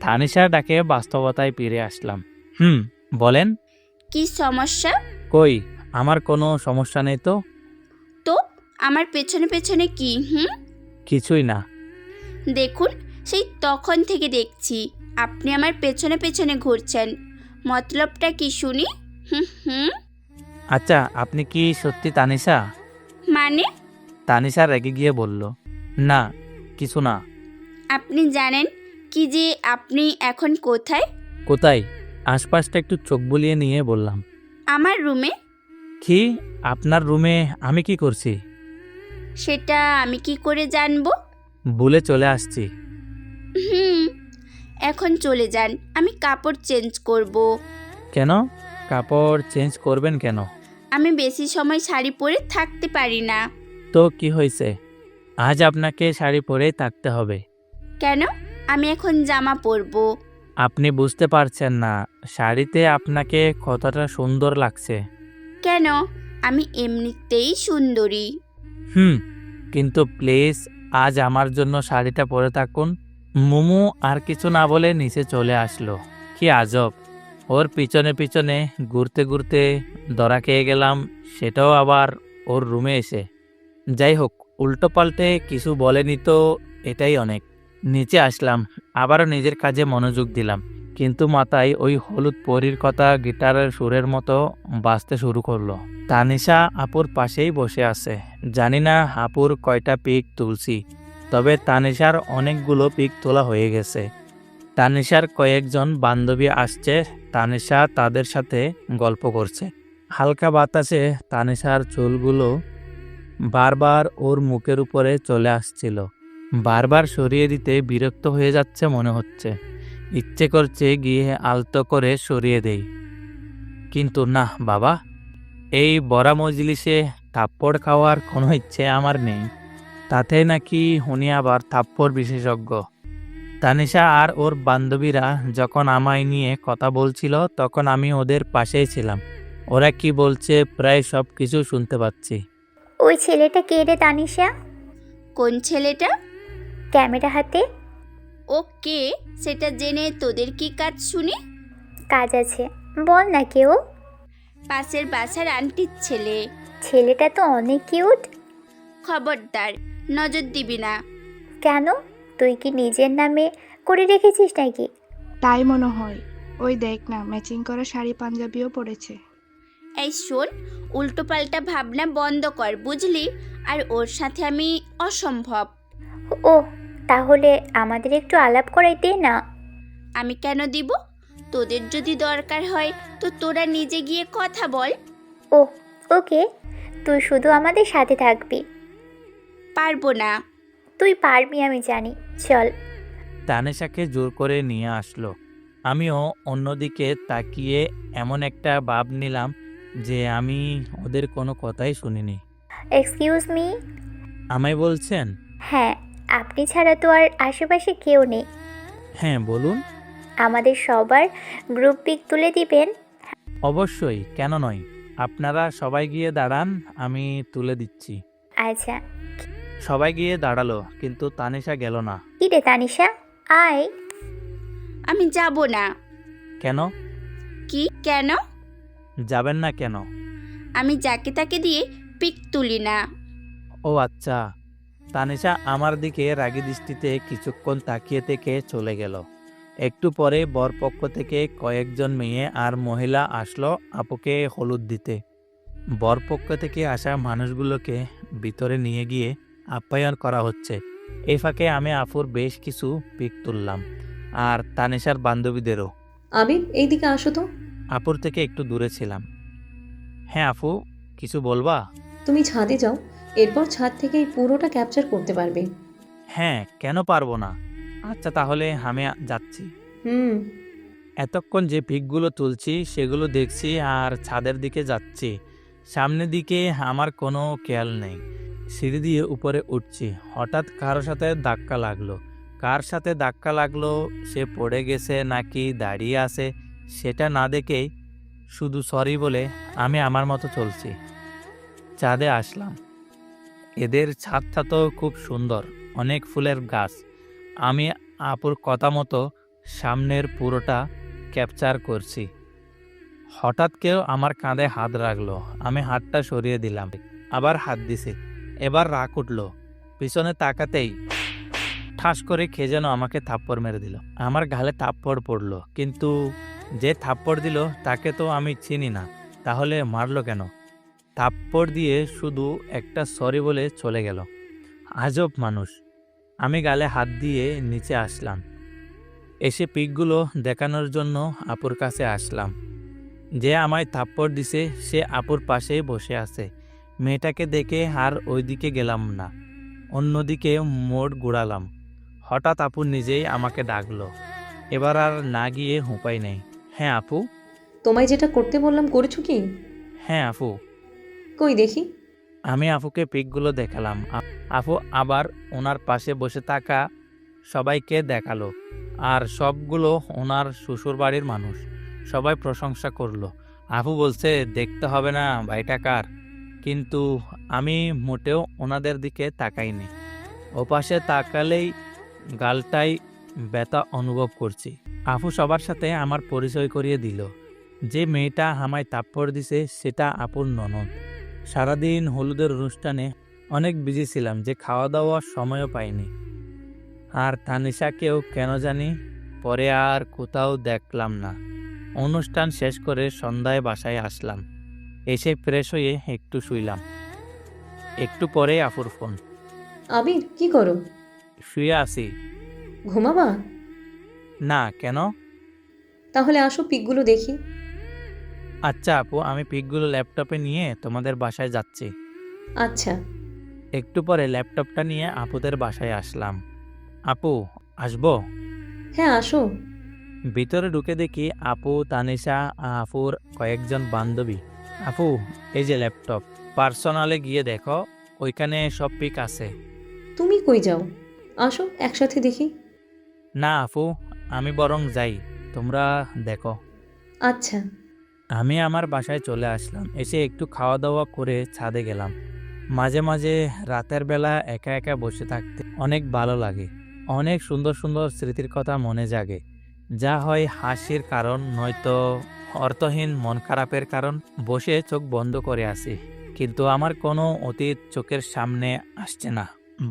তানিশা ডাকে বাস্তবতায় ফিরে আসলাম। বলেন। কি সমস্যা? কই, আমার কোনো সমস্যা নেই তো। তো আমার পেছনে পেছনে কি? কিছুই না। দেখুন, সেই তখন থেকে দেখছি আপনি আমার পেছনে পেছনে ঘুরছেন। মতলবটা কি শুনি? হুম। আচ্ছা, আপনি কি সত্যি তানিশা? মানে? তানিশা রেগে গিয়ে বলল, না কিছু না। আপনি জানেন কি যে আপনি এখন কোথায়? কোথায়? আশপাশটা একটু চোখ বুলিয়ে নিয়ে বললাম। আমার রুমে। কি? আপনার রুমে আমি কি করছি? সেটা আমি কি করে জানবো? ভুলে চলে আসছি। এখন চলে যান, আমি কাপড় চেঞ্জ করব। কেন? কাপড় চেঞ্জ করবেন কেন? আমি বেশি সময় শাড়ি পরে থাকতে পারি না। তো কি হয়েছে? আজ আপনাকে শাড়ি পরেই থাকতে হবে। কেন? আমি এখন জামা পরব। আপনি বুঝতে পারছেন না, শাড়িতে আপনাকে কতটা সুন্দর লাগছে। কেন? আমি এমনিতেই সুন্দরী। কিন্তু প্লিজ আজ আমার জন্য শাড়িটা পরে থাকুন। মুমু আর কিছু না বলে নিচে চলে আসলো। কি আজব, ওর পিছনে পিছনে ঘুরতে ঘুরতে ধরা খেয়ে গেলাম, সেটাও আবার ওর রুমে এসে। যাই হোক, উল্টো পাল্টে কিছু বলেনি তো, এটাই অনেক। নিচে আসলাম, আবারও নিজের কাজে মনোযোগ দিলাম, কিন্তু মাথায় ওই হলুদ পরীর কথা গিটারের সুরের মতো বাজতে শুরু করলো। তানিশা আপুর পাশেই বসে আছে। জানি না আপুর কয়টা পিক তুলছি, তবে তানিশার অনেকগুলো পিক তোলা হয়ে গেছে। তানিশার কয়েকজন বান্ধবী আসছে, তানিশা তাদের সাথে গল্প করছে। হালকা বাতাসে তানিশার চুলগুলো বারবার ওর মুখের উপরে চলে আসছিল। বারবার সরিয়ে দিতে বিরক্ত হয়ে যাচ্ছে মনে হচ্ছে। ইচ্ছে করছে গিয়ে আলতো করে সরিয়ে দেই, কিন্তু না বাবা, এই বড়া মজলিসে থাপ্পড় খাওয়ার কোনো ইচ্ছে আমার নেই। তাতে নাকি উনি আবার থাপ্পড় বিশেষজ্ঞ। তানিশা আর ওর বান্ধবীরা যখন আমায় নিয়ে কথা বলছিল তখন আমি ওদের পাশেই ছিলাম। ওরা কি বলছে প্রায় সব কিছু শুনতে পাচ্ছি। ওই ছেলেটা কে রে তানিশা? কোন ছেলেটা? ক্যামেরা হাতে। ও কে সেটা জেনে তোদের কি কাজ শুনি? কাজ আছে, বল না কেউ। পাশের বাসার আন্টির ছেলে। ছেলেটা তো অনেক কিউট। খবরদার, নজর দিবি না। কেন, তুই কি নিজের নামে করে রেখেছিস নাকি? তাই মনে হয়। ওই দেখ না, ম্যাচিং করা শাড়ি পাঞ্জাবিও পরেছে। এই শোন, উল্টোপাল্টা ভাবনা বন্ধ কর বুঝলি? আর ওর সাথে আমি অসম্ভব। ও, তাহলে আমাদের একটু আলাপ করাই দে না। আমি কেন দিব? তোদের যদি দরকার হয় তো তোরা নিজে গিয়ে কথা বল। ও ওকে, তুই শুধু আমাদের সাথে থাকবি। পারবো না। তুই পারবি আমি জানি, চল। তানিশাকে জোর করে নিয়ে আসলো। আমিও অন্যদিকে তাকিয়ে এমন একটা ভাব নিলাম যে আমি ওদের কোনো কথাই শুনিনি। Excuse me. আমায় বলছেন? হ্যাঁ, আপনি ছাড়া তো আর আশেপাশে কেউ নেই। হ্যাঁ বলুন। আমাদের সবার গ্রুপ পিক তুলে দিবেন? অবশ্যই, কেন নয়। আপনারা সবাই গিয়ে দাঁড়ান, আমি তুলে দিচ্ছি। আচ্ছা। সবাই গিয়ে দাঁড়ালো, কিন্তু তানিশা গেল না। কি রে তানিশা, আয়। আমি যাব না। কেন? কি কেন? যাবেন না কেন? আমি যাকে তাকে দিয়ে পিক তুলি না। ও আচ্ছা। তানিশা আমার দিকে রাগী দৃষ্টিতে কিছুক্ষণ তাকিয়ে থেকে চলে গেল। একটু পরে বরপক্ষ থেকে কয়েকজন মেয়ে আর মহিলা আসলো আপুকে হলুদ দিতে। বরপক্ষ থেকে আসা মানুষগুলোকে ভিতরে নিয়ে গিয়ে আপ্যায়ন করা হচ্ছে। এই ফাঁকে আমি আপুর বেশ কিছু পিক তুললাম, আর তানিশার বান্ধবীদেরও। আবির, এইদিকে আসো তো। আপুর থেকে একটু দূরে ছিলাম। হ্যাঁ আপু, কিছু বলবা? তুমি ছাদে যাও, এরপর ছাদ থেকে এই পুরোটা ক্যাপচার করতে পারবে। হ্যাঁ, কেন পারবো না? আচ্ছা, তাহলে আমি যাচ্ছি। হুম। এতক্ষণ যে পিকগুলো তুলছি সেগুলো দেখছি আর ছাদের দিকে যাচ্ছি। সামনের দিকে আমার কোনো খেয়াল নেই। সিঁড়ি দিয়ে উপরে উঠছি, হঠাৎ কারো সাথে ধাক্কা লাগলো। কার সাথে ধাক্কা লাগলো, সে পড়ে গেছে নাকি দাঁড়িয়ে আছে সেটা না দেখেই শুধু সরি বলে আমি আমার মতো চলছি। ছাদে আসলাম। এদের ছাদটা তো খুব সুন্দর, অনেক ফুলের গাছ। আমি আপুর কথা মতো সামনের পুরোটা ক্যাপচার করছি। হঠাৎ কেউ আমার কাঁধে হাত রাখলো। আমি হাতটা সরিয়ে দিলাম, আবার হাত দিছি। এবার রাগ উঠলো। পিছনে তাকাতেই ঠাস করে কে যেন আমাকে থাপ্পড় মেরে দিল। আমার গালে থাপ্পড় পড়লো, কিন্তু যে থাপ্পড় দিল তাকে তো আমি চিনি না, তাহলে মারলো কেন? থাপ্পড় দিয়ে শুধু একটা সরি বলে চলে গেল। আজব মানুষ। আমি গালে হাত দিয়ে নিচে আসলাম। এসে পিকগুলো দেখানোর জন্য আপুর কাছে আসলাম। যে আমায় থাপ্পড় দিছে সে আপুর পাশেই বসে আছে। মেয়েটাকে দেখে আর ওইদিকে গেলাম না, অন্যদিকে মোড় ঘুরালাম। হঠাৎ আপু নিজেই আমাকে ডাকলো। এবার আর না গিয়ে উপায় নেই। হ্যাঁ আপু। তোমায় যেটা করতে বললাম করেছো কি? হ্যাঁ আপু। কই দেখি। আমি আপুকে পিকগুলো দেখালাম। আপু আবার ওনার পাশে বসে থাকা সবাইকে দেখালো, আর সবগুলো ওনার শ্বশুর বাড়ির মানুষ। সবাই প্রশংসা করলো। আপু বলছে দেখতে হবে না ভাইটা কার, কিন্তু আমি মোটেও ওনাদের দিকে তাকাইনি। ওপাশে তাকালেই গালটাই ব্যথা অনুভব করছি। আপু সবার সাথে আমার পরিচয় করিয়ে দিল। যে মেয়েটা আমায় থাপ্পড় দিছে সেটা আপুর ননদ। সারাদিন হলুদের অনুষ্ঠানে অনেক বিজি ছিলাম যে খাওয়া দাওয়ার সময়ও পাইনি। আর তানিশাকেও কেন জানি পরে আর কোথাও দেখলাম না। অনুষ্ঠান শেষ করে সন্ধ্যায় বাসায় আসলাম। এসে ফ্রেশ হয়ে একটু শুইলাম। একটু পরে আপুর ফোন। আবির, কি করো? শুয়ে আছি। ঘুমাবা? না, কেন? তাহলে আসো পিকগুলো দেখি। আচ্ছা আপু, আমি পিকগুলো ল্যাপটপে নিয়ে তোমাদের বাসায় যাচ্ছি। আচ্ছা। একটু পরে ল্যাপটপটা নিয়ে আপুদের বাসায় আসলাম। আপু, আসবো? হ্যাঁ, আসো। ভিতরে ঢুকে দেখি আপু, তানিশা, আপুর কয়েকজন বান্ধবী। আপু, এই যে ল্যাপটপ, পার্সোনালে গিয়ে দেখো, ওইখানে সব পিক আছে। তুমি কই যাও? আসো একসাথে দেখি। না আপু, আমি বরং যাই, তোমরা দেখো। আচ্ছা। আমি আমার বাসায় চলে আসলাম। এসে একটু খাওয়া দাওয়া করে ছাদে গেলাম। মাঝে মাঝে রাতের বেলা একা একা বসে থাকতে অনেক ভালো লাগে। অনেক সুন্দর সুন্দর স্মৃতির কথা মনে জাগে, যা হয় হাসির কারণ, নয়তো অর্থহীন মন খারাপের কারণ। বসে চোখ বন্ধ করে আসি, কিন্তু আমার কোনো অতীত চোখের সামনে আসছে না।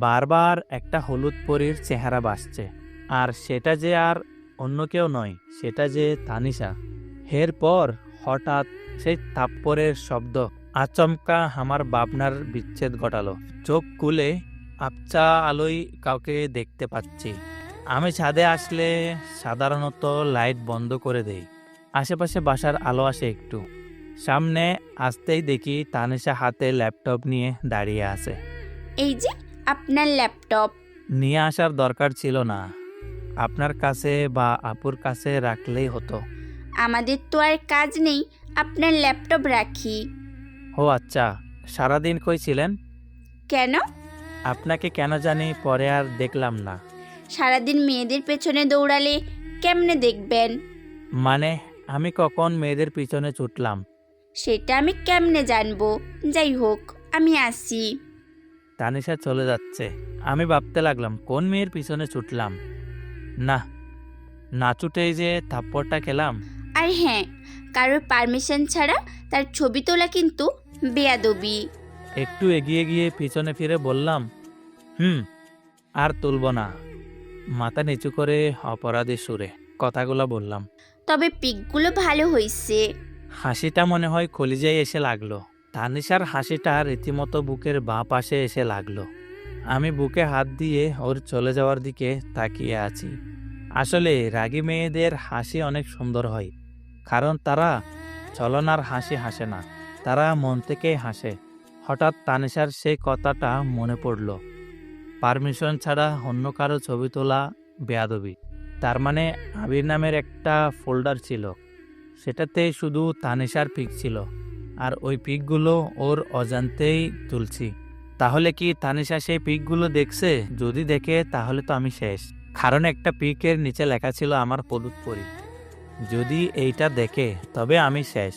বারবার একটা হলুদ পরীর চেহারা ভাসছে, আর সেটা যে আর অন্য কেউ নয়, সেটা যে তানিশা। এরপর হঠাৎ সেই থাপ্পড়ের শব্দ আচমকা আমার ভাবনার বিচ্ছেদ ঘটালো। চোখ খুলে আবছা আলোয় কাউকে দেখতে পাচ্ছি। আমি ছাদে আসলে সাধারণত লাইট বন্ধ করে দেই। আশেপাশে বাসার আলো আসে একটু। সামনে আসতেই দেখি তানিশা হাতে ল্যাপটপ নিয়ে দাঁড়িয়ে আছে। এই যে আপনার ল্যাপটপ। নিয়ে আসার দরকার ছিল না, আপনার কাছে বা আপুর কাছে রাখলেই হতো। আমাদের তো আর কাজ নেই, আপনার ল্যাপটপ রাখি। ও আচ্ছা, সারাদিন কই ছিলেন? কেন? আপনাকে কেন জানি পরে আর দেখলাম না। সারাদিন মেয়েদের পেছনে দৌড়ালে কেমনে দেখবেন? মানে আমি কখন মেয়েদের পিছনে ছুটলাম? সেটা আমি কেমনে জানবো? যাই হোক, আমি আসি। তানিশা চলে যাচ্ছে। আমি ভাবতে লাগলাম কোন মেয়ের পিছনে ছুটলাম। না, না ছুটেই যে থাপ্পড়টা খেলাম। আর হ্যাঁ, কারোর পারমিশন ছাড়া তার ছবি তোলা কিন্তু বেয়াদবি। একটু এগিয়ে গিয়ে পিছনে ফিরে বললাম, আর তুলব না। মাথা নিচু করে অপরাধী সুরে কথাগুলো বললাম। তবে পিকগুলো ভালো হয়েছে। হাসিটা মনে হয় কলিজায় এসে লাগলো। তানিশার হাসিটা রীতিমতো বুকের বাঁ পাশে এসে লাগলো। আমি বুকে হাত দিয়ে ওর চলে যাওয়ার দিকে তাকিয়ে আছি। আসলে রাগী মেয়েদের হাসি অনেক সুন্দর হয়, কারণ তারা ছলনার হাসি হাসে না, তারা মন থেকেই হাসে। হঠাৎ তানিশার সেই কথাটা মনে পড়ল। পারমিশন ছাড়া অন্য কারো ছবি তোলা বেয়াদবি। তার মানে আবির নামের একটা ফোল্ডার ছিল, সেটাতে শুধু তানিশার পিক ছিল, আর ওই পিকগুলো ওর অজান্তেই তুলছি। তাহলে কি তানিশা সেই পিকগুলো দেখছে? যদি দেখে তাহলে তো আমি শেষ, কারণ একটা পিকের নিচে লেখা ছিল আমার হলুদ পরি। যদি এইটা দেখে তবে আমি শেষ।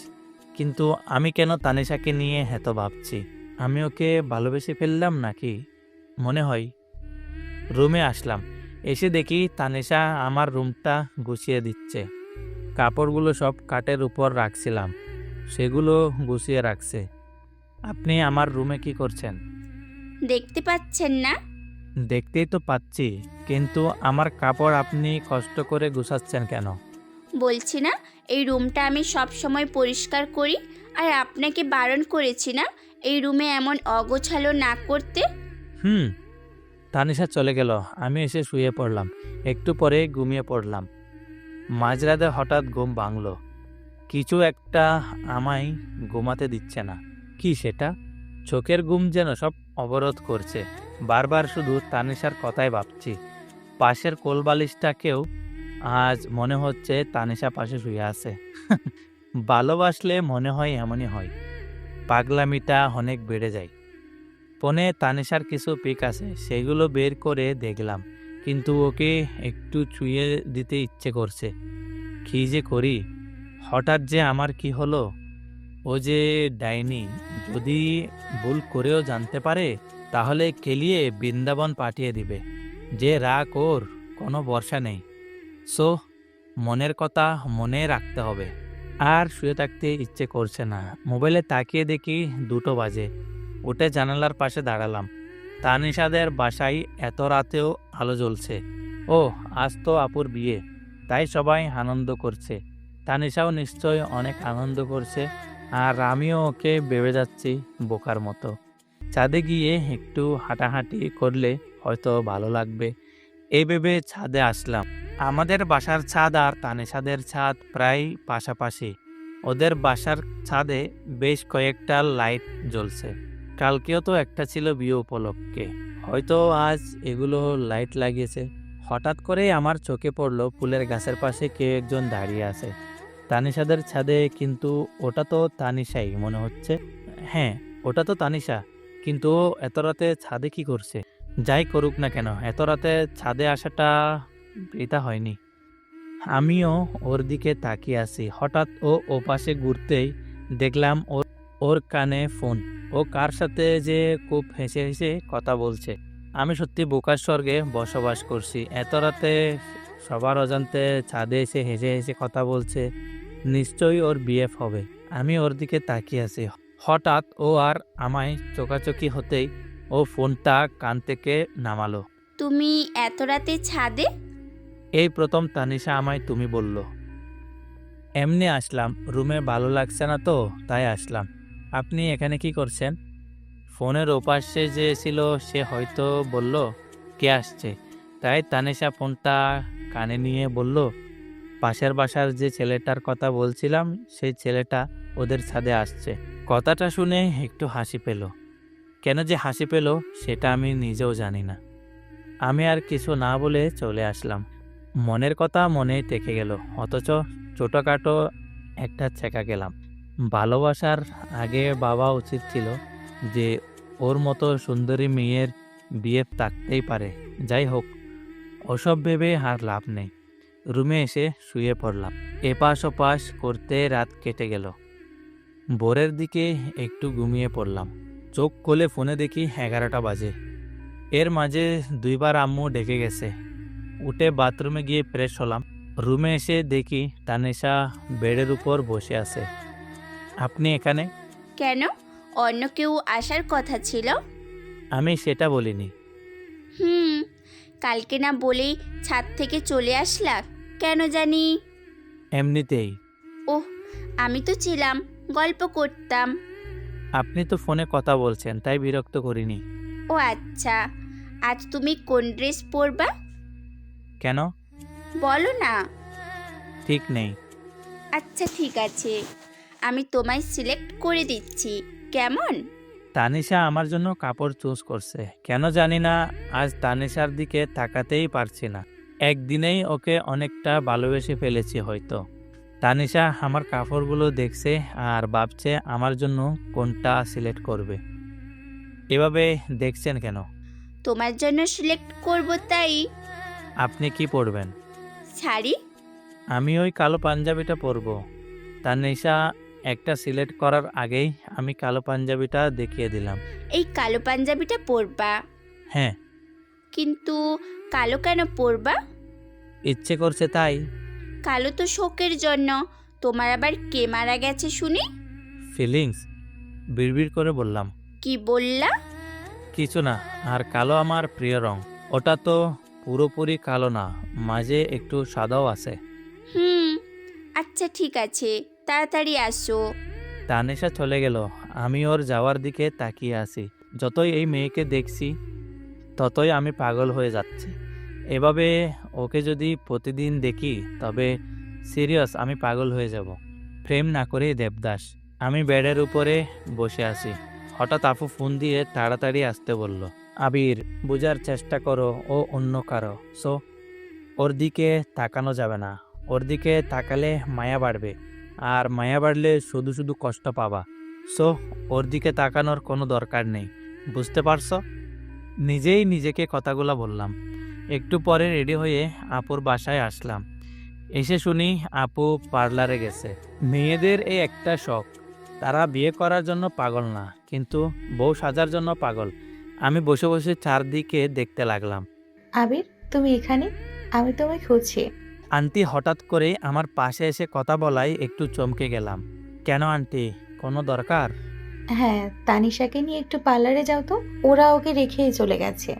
কিন্তু আমি কেন তানিশাকে নিয়ে এত ভাবছি? আমি ওকে ভালোবেসে ফেললাম নাকি? মনে হয়। রুমে আসলাম, এসে দেখি তানিশা আমার রুমটা গুছিয়ে দিচ্ছে। কাপড়গুলো সব কাটের উপর রাখছিলাম, সেগুলো গুছিয়ে রাখছে। আপনি আমার রুমে কি করছেন? দেখতে পাচ্ছেন না? দেখতেই তো পাচ্ছি, কিন্তু আমার কাপড় আপনি কষ্ট করে গুছাচ্ছেন কেন? বলছি না এই রুমটা আমি সব সময় পরিষ্কার করি, আর আপনাকে বারণ করেছি না এই রুমে এমন অগোছালো না করতে। তানিশা চলে গেল, আমি এসে শুয়ে পড়লাম। একটু পরে ঘুমিয়ে পড়লাম। মাঝরাতে হঠাৎ ঘুম ভাঙল। কিছু একটা আমায় ঘুমাতে দিচ্ছে না। কি সেটা? চোখের ঘুম যেন সব অবরোধ করছে। বারবার শুধু তানিশার কথাই ভাবছি। পাশের কোলবালিশটাকেও আজ মনে হচ্ছে তানিশা পাশে শুয়ে আছে। ভালোবাসলে মনে হয় এমনই হয়, পাগলামিটা অনেক বেড়ে যায়। ফোনে তানিশার কিছু পিক আছে, সেগুলো বের করে দেখলাম, কিন্তু ওকে একটু ছুঁয়ে দিতে ইচ্ছে করছে। কি যে করি? হঠাৎ যে আমার কি হলো? ও যে ডাইনি, যদি ভুল করেও জানতে পারে তাহলে কেলিয়ে বৃন্দাবন পাঠিয়ে দিবে। যে রাগ, ওর কোনো ভরসা নেই। সো মনের কথা মনে রাখতে হবে। আর শুয়ে থাকতে ইচ্ছে করছে না। মোবাইলে তাকিয়ে দেখি 2টো বাজে। উঠে জানালার পাশে দাঁড়ালাম। তানিশাদের বাসায় এত রাতেও আলো জ্বলছে। ও, আজ তো আপুর বিয়ে, তাই সবাই আনন্দ করছে। তানিশাও নিশ্চয় অনেক আনন্দ করছে, আর আমিও ওকে ভেবে যাচ্ছি বোকার মতো। ছাদে গিয়ে একটু হাঁটাহাঁটি করলে হয়তো ভালো লাগবে, এই ভেবে ছাদে আসলাম। আমাদের বাসার ছাদ আর তানিশাদের ছাদ প্রায় পাশাপাশি। ওদের বাসার ছাদে বেশ কয়েকটা লাইট জ্বলছে। কালকেও তো একটা ছিল বিয়ে উপলক্ষে, হয়তো আজ এগুলো লাইট লাগিয়েছে। হঠাৎ করেই আমার চোখে পড়লো ফুলের গাছের পাশে কেউ একজন দাঁড়িয়ে আছে তানিশাদের ছাদে। কিন্তু ওটা তো তানিশাই মনে হচ্ছে। হ্যাঁ, ওটা তো তানিশা, কিন্তু ও এত রাতে ছাদে কি করছে? যাই করুক না কেন, এত রাতে ছাদে আসাটা বৃথা হয়নি। আমিও ওর দিকে তাকিয়ে আছি। হঠাৎ ও ওপাশে ঘুরতেই দেখলাম ওর কানে ফোন। ও কার সাথে যে খুব হেসে হেসে কথা বলছে। আমি সত্যি বোকার স্বর্গে বসবাস করছি। এত রাতে সবার অজান্তে ছাদে এসে হেসে হেসে কথা বলছে। নিশ্চয়ই ওর বিএফ হবে। আমি ওর দিকে তাকিয়ে আছি। হঠাৎ ও আর আমায় চোখাচোখি হতেই ও ফোনটা কান থেকে নামালো। তুমি এত রাতে ছাদে? এই প্রথম তানিশা আমায় তুমি বলল। এমনি আসলাম, রুমে ভালো লাগছে না তো তাই আসলাম। আপনি এখানে কি করছেন? ফোনের ওপাশে যে ছিল সে হয়তো বলল কে আসছে, তাই তানিশা ফোনটা কানে নিয়ে বলল, পাশের বাসার যে ছেলেটার কথা বলছিলাম সেই ছেলেটা ওদের ছাদে আসছে। কথাটা শুনে একটু হাসি পেল। কেন যে হাসি পেল সেটা আমি নিজেও জানি না। আমি আর কিছু না বলে চলে আসলাম। মনের কথা মনে থেকে গেল, অথচ ছোটখাটো একটা ছেঁকা গেলাম। ভালোবাসার আগে ভাবা উচিত ছিল যে ওর মতো সুন্দরী মেয়ের বিয়ে থাকতেই পারে। যাই হোক, ওসব ভেবে আর লাভ নেই। রুমে এসে শুয়ে পড়লাম। এপাশ ওপাশ করতে রাত কেটে গেল। ভোরের দিকে একটু ঘুমিয়ে পড়লাম। চোখ খুলে ফোনে দেখি 11টা বাজে। এর মাঝে 2বার আম্মু ডেকে গেছে। উঠে বাথরুমে গিয়ে ফ্রেশ হলাম। রুমে এসে দেখি তানিশা বেডের উপর বসে আছে। আপনি এখানে? কেন, অন্য কেউ আসার কথা ছিল? আমি সেটা বলিনি। কালকে না বলেই ছাদ থেকে চলে আসলা কেন জানি? এমনিতেই। ওহ, আমি তো ছিলাম, গল্প করতাম। আপনি তো ফোনে কথা বলছেন তাই বিরক্ত করিনি। ও আচ্ছা, আজ তুমি কোন ড্রেস পরবা? কেন? বলো না। ঠিক নেই। আচ্ছা ঠিক আছে, আমি তোমায় সিলেক্ট করে দিচ্ছি, কেমন? তানিশা আমার জন্য কাপড় চুজ করছে, কেন জানি না আজ তানিশার দিকে তাকাতেই পারছি না। একদিনেই ওকে অনেকটা ভালোবেসে ফেলেছি হয়তো। তানিশা আমার কাপড়গুলো দেখছে আর ভাবছে আমার জন্য কোনটা সিলেক্ট করবে। এভাবে দেখছেন কেন? তোমার জন্য সিলেক্ট করব তাই। আপনি কি পরবেন? শাড়ি। আমি ওই কালো পাঞ্জাবিটা পরবো। তানিশা একটা সিলেক্ট করার আগেই আমি কালো পাঞ্জাবিটা দেখিয়ে দিলাম। এই কালো পাঞ্জাবিটা পরবা? হ্যাঁ। কিন্তু কালো কেন পরবা? ইচ্ছে করছে তাই। কালো তো শোকের জন্য। তোমার আবার কে মারা গেছে শুনি? ফিলিংস, বিড়বিড় করে বললাম। কি বললা? কিছু না। আর কালো আমার প্রিয় রং। ওটা তো পুরোপুরি কালো না, মাঝে একটু সাদাও আছে। আচ্ছা ঠিক আছে, তাড়াতাড়ি আসো। তানিশা চলে গেল। আমি ওর যাওয়ার দিকে তাকিয়ে আছি। যতই এই মেয়েকে দেখছি ততই আমি পাগল হয়ে যাচ্ছি। এভাবে ওকে যদি প্রতিদিন দেখি তবে সিরিয়াস আমি পাগল হয়ে যাব। প্রেম না করেই দেবদাস। আমি বেডের উপরে বসে আছি। হঠাৎ আপু ফোন দিয়ে তাড়াতাড়ি আসতে বলল। আবির, বোঝার চেষ্টা করো, ও অন্য কারো। সো ওর দিকে তাকানো যাবে না। ওর দিকে তাকালে মায়া বাড়বে, আর মায়া বাড়লে শুধু শুধু কষ্ট পাবা। সো ওর দিকে তাকানোর কোনো দরকার নেই, বুঝতে পারছো? নিজেই নিজেকে কথাগুলো বললাম। একটু পরে রেডি হয়ে আপুর বাসায় আসলাম। এসে শুনি আপু পার্লারে গেছে। মেয়েদের এই একটা শখ, তারা বিয়ে করার জন্য পাগল না, কিন্তু বউ সাজার জন্য পাগল। আমি বসে বসে চারদিকে দেখতে লাগলাম। আবির, তুমি এখানে? আমি তোমায় খুঁজছি। আন্টি হঠাৎ করে আমার পাশে এসে কথা বলায় একটু চমকে গেলাম। কেন আন্টি, কোনো দরকার? হ্যাঁ, তানিশাকে নিয়ে একটু পার্লারে যাও তো, ওরা ওকে রেখেই চলে গেছে।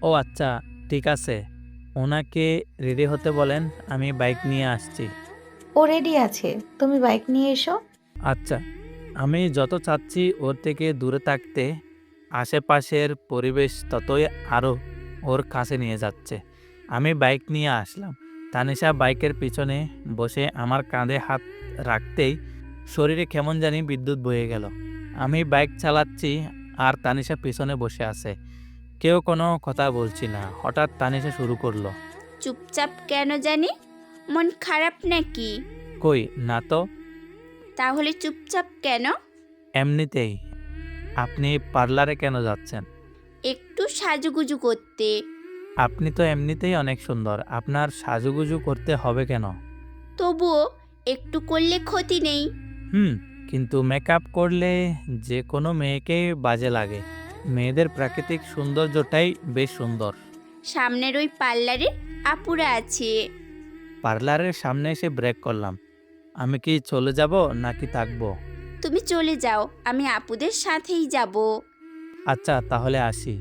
ও আচ্ছা, ঠিক আছে। ওনাকে রেডি হতে বলেন, আমি বাইক নিয়ে আসছি। ও রেডি আছে, তুমি বাইক নিয়ে এসো। আচ্ছা। আমি যত চাচ্ছি ওর থেকে দূরে থাকতে, আশেপাশের পরিবেশ ততই আরও ওর কাছে নিয়ে যাচ্ছে। আমি বাইক নিয়ে আসলাম। তানিশা বাইকের পিছনে বসে আমার কাঁধে হাত রাখতেই শরীরে কেমন জানি বিদ্যুৎ বয়ে গেল। আমি বাইক চালাচ্ছি আর তানিশা পিছনে বসে আছে। কেউ কোনো কথা বলছি না। হঠাৎ তানিশা শুরু করলো। চুপচাপ কেন জানি? মন খারাপ নাকি? কই না তো। তাহলে চুপচাপ কেন? এমনিতেই। আপনি পার্লারে কেন যাচ্ছেন? একটু সাজুগুজু করতে। আপনি তো এমনিতেই অনেক সুন্দর, আপনার সাজুগুজু করতে হবে কেন? তবুও একটু করলে ক্ষতি নেই। কিন্তু মেকআপ করলে যে কোনো মেয়েকেই বাজে লাগে। মেয়েদের প্রাকৃতিক সৌন্দর্যটাই বেশ সুন্দর। সামনের ওই পার্লারে আপুরা আছে। পার্লারের সামনে এসে ব্রেক করলাম। আমি কি চলে যাব নাকি থাকবো? তুমি চলে যাও, আমি আপুদের সাথেই যাব। আচ্ছা তাহলে আসি।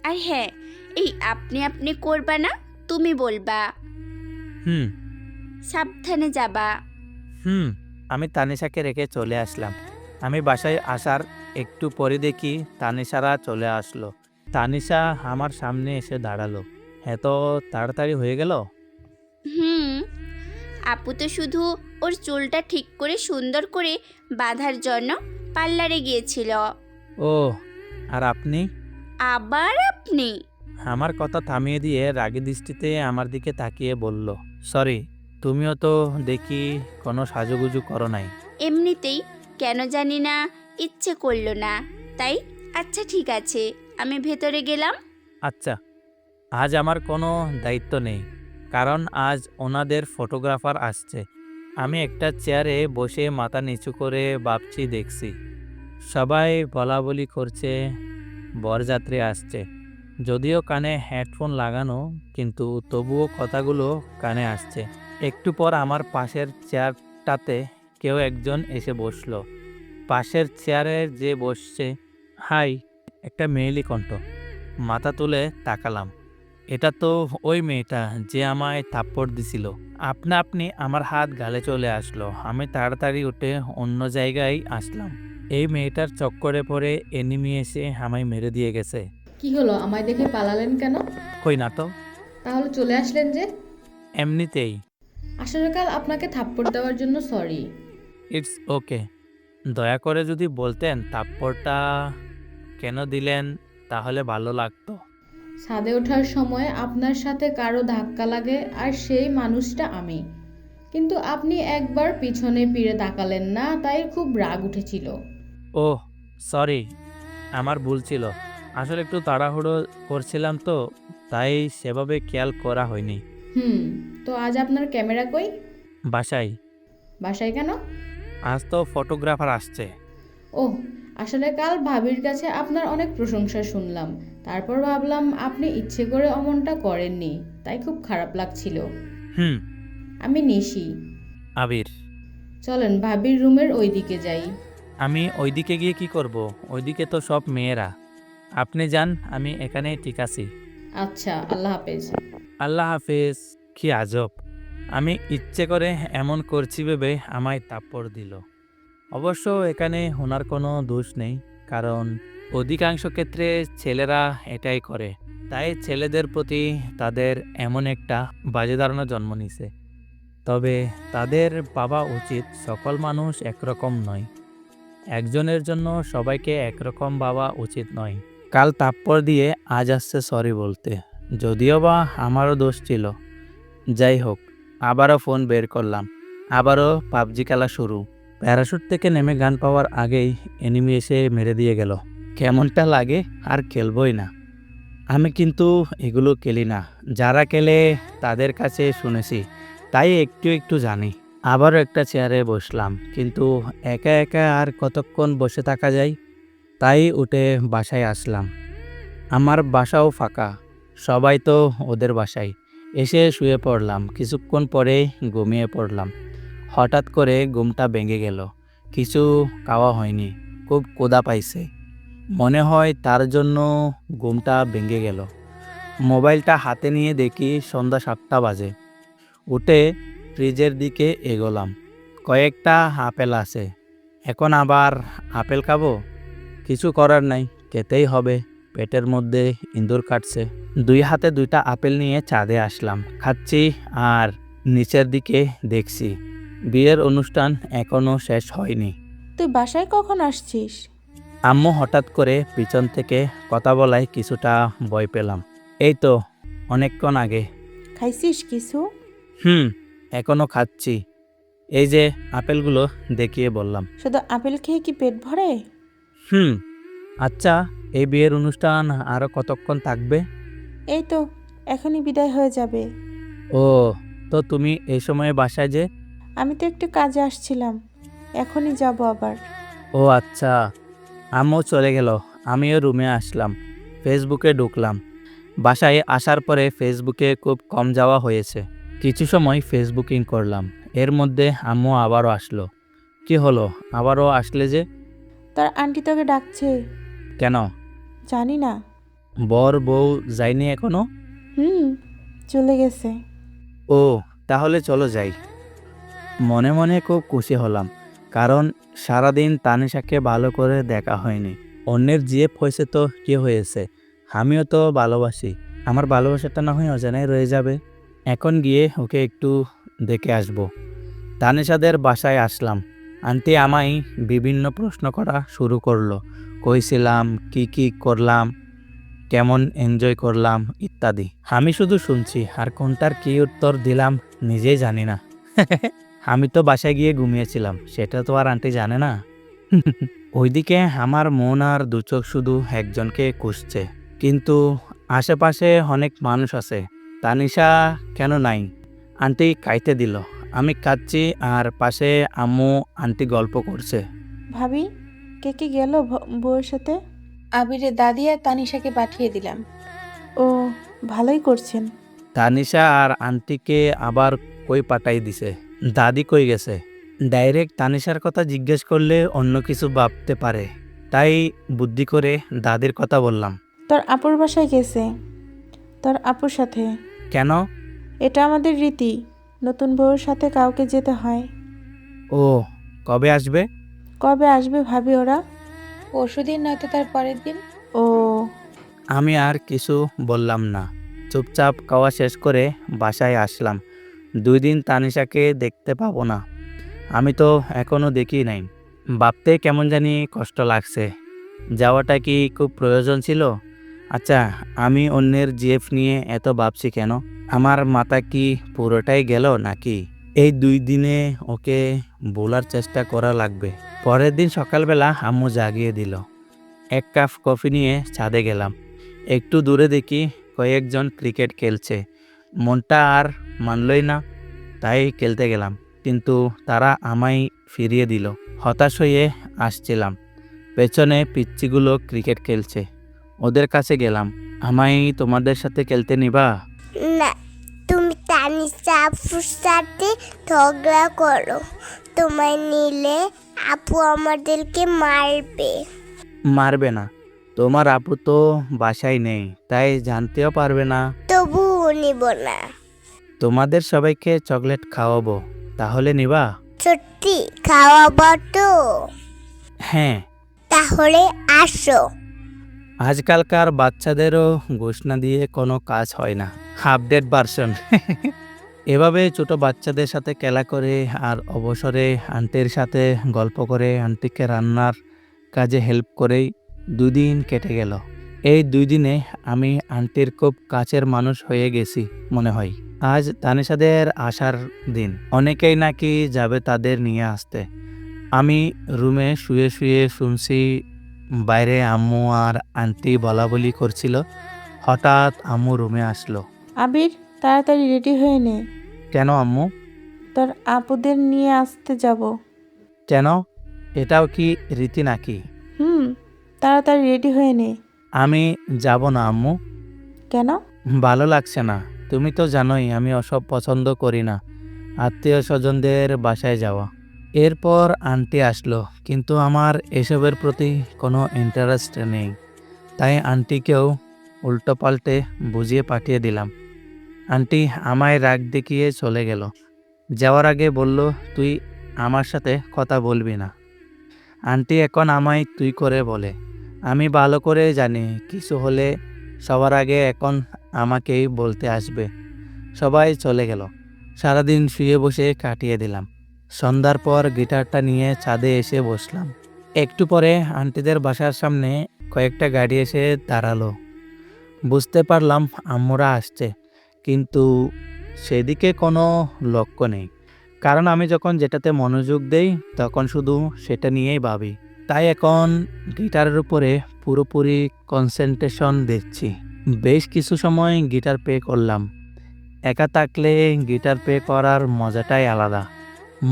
আর হ্যাঁ, এই আপনি আপনি করবা না, তুমি বলবা। হুম সাবধানে যাবা। আমি তানিশাকে রেখে চলে আসলাম। আমি বাসায় আসার একটু পরে দেখি তানিশারা চলে আসলো। তানিশা আমার সামনে এসে দাঁড়ালো। এত তাড়াতাড়ি হয়ে গেল? আপু তো শুধু ওর চুলটা ঠিক করে সুন্দর করে বাঁধার জন্য পার্লারে গিয়েছিল। ও, আর আপনি? আবার আপনি? আমার কথা থামিয়ে দিয়ে রাগী দৃষ্টিতে আমার দিকে তাকিয়ে বলল, সরি, তুমিও তো দেখি কোনো সাজুগুজু করো নাই। এমনিতেই কেন জানি না ইচ্ছে করলো না, তাই। আচ্ছা ঠিক আছে, আমি ভেতরে গেলাম। আচ্ছা, আজ আমার কোনো দায়িত্ব নেই, কারণ আজ ওনাদের ফটোগ্রাফার আসছে। আমি একটা চেয়ারে বসে মাথা নিচু করে ভাবছি দেখছি। সবাই বলাবলি করছে বরযাত্রী আসছে। যদিও কানে হেডফোন লাগানো, কিন্তু তবুও কথাগুলো কানে আসছে। একটু পর আমার পাশের চেয়ারটাতে কেউ একজন এসে বসলো। পাশের চেয়ারে যে বসছে, হাই, একটা মেয়েলি কণ্ঠ। মাথা তুলে তাকালাম। এটা তো ওই মেয়েটা যে আমায় থাপ্পড় দিছিল। আপনা আপনি আমার হাত গালে চলে আসলো। আমি তাড়াতাড়ি উঠে অন্য জায়গায় আসলাম। এই মেয়েটার চক্করে পড়ে এনিমি এসে আমায় মেরে দিয়ে গেছে। কি হলো, আমায় দেখে পালালেন কেন? কই না তো। তাহলে চলে আসলেন যে? এমনিতেই। আসলে কাল আপনাকে থাপ্পড় দেওয়ার জন্য সরি। It's okay. দয়া করে যদি বলতেন থাপ্পড়টা। কেন দিলেন তাহলে ভালো লাগতো। ছাদে ওঠার সময় আপনার সাথে কারো ধাক্কা লাগে আর সেই মানুষটা আমি। কিন্তু আপনি একবার পিছনে ফিরে তাকালেন না, তাই খুব রাগ উঠেছিল। ওহ সরি, আমার ভুল ছিল। আসলে একটু তাড়াহুড়ো করছিলাম তো, তাই সেভাবে খেয়াল করা হয়নি। তো আজ আপনার ক্যামেরা কই? বাসায়। বাসায় কেন? আজ তো ফটোগ্রাফার আসছে। ওহ, আসলে কাল ভাবির কাছে আপনার অনেক প্রশংসা শুনলাম। তারপর ভাবলাম আপনি ইচ্ছে করে অমনটা করেননি, তাই খুব খারাপ লাগছিল। হুম। আমি নিশি। আবির। চলেন ভাবির রুমের ওই দিকে যাই। আমি ওইদিকে গিয়ে কি করব? ওইদিকে তো সব মেয়েরা। আপনি যান, আমি এখানে ঠিক আছি। আচ্ছা, আল্লাহ হাফেজ। আল্লাহ হাফেজ। কি আজব, আমি ইচ্ছে করে এমন করছি ভেবে আমায় থাপ্পড় দিল। অবশ্য এখানে ওনার কোনো দোষ নেই, কারণ অধিকাংশ ক্ষেত্রে ছেলেরা এটাই করে। তাই ছেলেদের প্রতি তাদের এমন একটা বাজে ধারণা জন্ম নিছে। তবে তাদের ভাবা উচিত সকল মানুষ একরকম নয়। একজনের জন্য সবাইকে একরকম ভাবা উচিত নয়। কাল থাপ্পড় দিয়ে আজ আসছে সরি বলতে, যদিও বা আমারও দোষ ছিল। যাই হোক, আবারও ফোন বের করলাম। আবারও পাবজি খেলা শুরু। প্যারাশুট থেকে নেমে গান পাওয়ার আগেই এনিমি এসে মেরে দিয়ে গেল। কেমনটা লাগে আর খেলবই না। আমি কিন্তু এগুলো খেলি না, যারা খেলে তাদের কাছে শুনেছি, তাই একটু একটু জানি। আবারও একটা চেয়ারে বসলাম, কিন্তু একা একা আর কতক্ষণ বসে থাকা যায়, তাই উঠে বাসায় আসলাম। আমার বাসাও ফাঁকা, সবাই তো ওদের বাসায়। এসে শুয়ে পড়লাম, কিছুক্ষণ পরেই ঘুমিয়ে পড়লাম। হঠাৎ করে ঘুমটা ভেঙে গেল। কিছু খাওয়া হয়নি, খুব ক্ষুধা পাইছে। মনে হয় তার জন্য ঘুমটা ভেঙে গেল। মোবাইলটা হাতে নিয়ে দেখি সন্ধ্যা 7টা বাজে। উঠে ফ্রিজের দিকে এগোলাম। কয়েকটা আপেল আছে, এখন আবার আপেল খাবো? কিছু করার নাই, খেতেই হবে। পেটের মধ্যে ইঁদুর কাটছে। 2 হাতে 2টা আপেল নিয়ে ছাদে আসলাম। খাচ্ছি আর নিচের দিকে দেখছি বিয়ের অনুষ্ঠান এখনো শেষ হয়নি। তুই বাসায় কখন আসছিস? আম্মু হঠাৎ করে পিছন থেকে কথা বলায় কিছুটা ভয় পেলাম। এই তো অনেকক্ষণ আগে। খাইছিস কিছু? এখনো খাচ্ছি। এই যে আপেলগুলো দেখিয়ে বললাম। শুধু আপেল খেয়ে কি পেট ভরে? আচ্ছা, এই বিয়ের অনুষ্ঠান আরো কতক্ষণ থাকবে? এই তো এখনই বিদায় হয়ে যাবে। ও, তো তুমি এই সময়ে বাসায় যে? আমি তো একটু কাজে আসছিলাম, এখনই যাব আবার। ও আচ্ছা। আম্মু চলে গেল, আমিও রুমে আসলাম। ফেসবুকে ঢুকলাম। বাসায় আসার পরে ফেসবুকে খুব কম যাওয়া হয়েছে। কিছু সময় ফেসবুকিং করলাম। এর মধ্যে আম্মু আবারও আসলো। কি হলো, আবারও আসলে যে? তোর আন্টি তোকে ডাকছে। কেন? জানি না। বর বউ যায়নি এখনো? চলে গেছে। ও, তাহলে চলো যাই। মনে মনে খুব খুশি হলাম, কারণ সারাদিন তানিশাকে ভালো করে দেখা হয়নি। অন্যের জিএফ হয়েছে তো কি হয়েছে, আমিও তো ভালোবাসি। আমার ভালোবাসাটা না হয় অজানাই রয়ে যাবে। এখন গিয়ে ওকে একটু দেখে আসবো। তানিশাদের বাসায় আসলাম। আন্টি আমায় বিভিন্ন প্রশ্ন করা শুরু করলো। কইছিলাম কি কি করলাম, কেমন এনজয় করলাম ইত্যাদি। আমি শুধু শুনছি, আর কোনটার কি উত্তর দিলাম নিজেই জানি না। আমি তো বাসায় গিয়ে ঘুমিয়েছিলাম, সেটা তো আর আন্টি জানে না। ওইদিকে আমার মন আর দু চোখ শুধু একজনকে খুঁজছে, কিন্তু আশেপাশে অনেক মানুষ আছে। তানিশা কেন নাই? আন্টি খাইতে দিল, আমি খাচ্ছি, আর পাশে আম্মু আন্টি গল্প করছে। ভাবি, কে কে গেল বউয়ের সাথে? আবিরের দাদি আর তানিশাকে পাঠিয়ে দিলাম। ও, ভালোই করছেন। তানিশা আর আন্টিকে আবার কই পাঠাই দিছে? দাদি কই গেছে? ডাইরেক্ট তানিশার কথা জিজ্ঞেস করলে অন্য কিছু ভাবতে পারে, তাই বুদ্ধি করে দাদির কথা বললাম। তোর আপুর বাসায় গেছে, তোর আপুর সাথে। কেন? এটা আমাদের রীতি, নতুন বউয়ের সাথে কাউকে যেতে হয়। ও, কবে আসবে? কবে আসবে ভাবি ওরা? পরশুদিন নয়তো তার পরের দিন। ও, আমি আর কিছু বললাম না, চুপচাপ খাওয়া শেষ করে বাসায় আসলাম। 2 দিন তানিশাকে দেখতে পাবো না। আমি তো এখনো দেখি নাই। ভাবতে কেমন জানি কষ্ট লাগছে। যাওয়াটা কি খুব প্রয়োজন ছিল? আচ্ছা, আমি অন্যের জিএফ নিয়ে এত ভাবছি কেন? আমার মাথা কি পুরোটাই গেল নাকি? এই 2 দিনে ওকে ভোলার চেষ্টা করা লাগবে। পরের দিন সকালবেলা আম্মু জাগিয়ে দিল। 1 কাপ কফি নিয়ে ছাদে গেলাম। একটু দূরে দেখি কয়েকজন ক্রিকেট খেলছে। মনটা আর মানলই না, তাই খেলতে গেলাম। কিন্তু তারা আমায় ফিরিয়ে দিল। হতাশ হয়ে আসছিলাম। পেছনে পিচ্চিগুলো ক্রিকেট খেলছে। ওদের কাছে গেলাম। আমায় তোমাদের সাথে খেলতে নিবা? না, তুমি তানিশা আপুর সাথে ঝগড়া করো। তোমায় নিলে আপু আমাদেরকে মারবে। মারবে না। তোমার আপু তো বাসায় নেই, তাই জানতেও পারবে না। তবুও নিব না। তোমাদের সবাইকে চকলেট খাওয়াবো, তাহলে নিবা? সত্যি খাওয়াবো তো? হ্যাঁ। তাহলে আসো। আজকালকার বাচ্চাদেরও ঘোষণা দিয়ে কোনো কাজ হয় না। Update version. এভাবে ছোট বাচ্চাদের সাথে খেলা করে আর অবসরে আন্টির সাথে গল্প করে আন্টিকে রান্নার কাজে হেল্প করেই 2 দিন কেটে গেল। এই 2 দিনে আমি আন্টির খুব কাছের মানুষ হয়ে গেছি মনে হয়। আজ তানিশাদের আসার দিন। অনেকেই নাকি যাবে তাদের নিয়ে আসতে। আমি রুমে শুয়ে শুয়ে শুনছি বাইরে আম্মু আর আন্টি বলাবলি করছিল। হঠাৎ আম্মু রুমে আসলো। আবির, তাড়াতাড়ি রেডি হয়ে নে, কেন আম্মু? তোর আপুদের নিয়ে আসতে যাব। কেন? এটাও কি রীতি নাকি? তাড়াতাড়ি রেডি হয়ে নে। আমি যাব না আম্মু। কেন? ভালো লাগছে না। তুমি তো জানোই আমি ওসব পছন্দ করি না, আত্মীয় স্বজনদের বাসায় যাওয়া। এরপর আন্টি আসলো, কিন্তু আমার এসবের প্রতি কোনো ইন্টারেস্ট নেই। তাই আন্টিকেও উল্টোপাল্টে বুঝিয়ে পাঠিয়ে দিলাম। আন্টি আমায় রাগ দেখিয়ে চলে গেল। যাওয়ার আগে বলল, তুই আমার সাথে কথা বলবি না। আন্টি এখন আমায় তুই করে বলে। আমি ভালো করে জানি কিছু হলে সবার আগে এখন আমাকেই বলতে আসবে। সবাই চলে গেল। সারাদিন শুয়ে বসে কাটিয়ে দিলাম। সন্ধ্যার পর গিটারটা নিয়ে ছাদে এসে বসলাম। একটু পরে আন্টিদের বাসার সামনে কয়েকটা গাড়ি এসে দাঁড়ালো। বুঝতে পারলাম আম্মুরা আসছে, কিন্তু সেদিকে কোনো লক্ষ্য নেই। কারণ আমি যখন যেটাতে মনোযোগ দেই তখন শুধু সেটা নিয়েই ভাবি। তাই এখন গিটারের উপরে পুরোপুরি কনসেন্ট্রেশন দিচ্ছি। বেশ কিছু সময় গিটার প্লে করলাম। একা থাকলে গিটার প্লে করার মজাটাই আলাদা।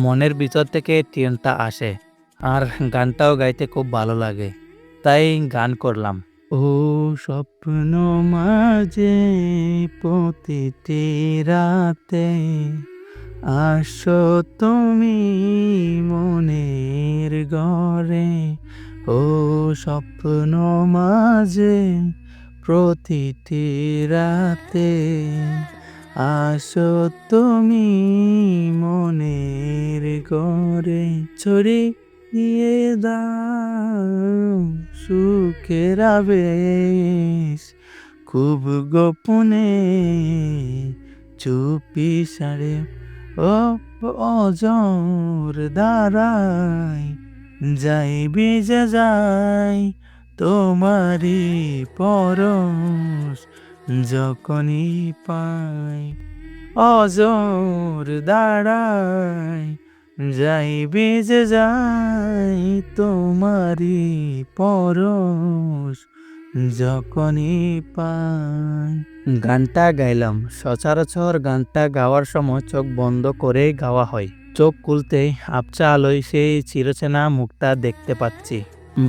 মনের ভিতর থেকে টিউনটা আসে আর গানটাও গাইতে খুব ভালো লাগে, তাই গান করলাম। ও স্বপ্ন মাঝে প্রতিটি রাতে আসো তুমি মনের ঘরে। ও স্বপ্ন মাঝে প্রতিটি রাতে আসো তুমি মনের ঘরে। ছড়িয়ে দাও সুখের আবেশ, খুব গোপনে চুপি সারে। ও অজর দাঁড়ায় যাই বেজে যায় তোমারই পরশ যখনই পাই। অজর দাঁড়ায় যাই বেজে যায় তোমারই পরশ যখনই পাই। গানটা গাইলাম। সচরাচর গানটা গাওয়ার সময় চোখ বন্ধ করে গাওয়া হয়। চোখ খুলতেই আবছা আলোয় সেই চিরচেনা মুখটা দেখতে পাচ্ছি।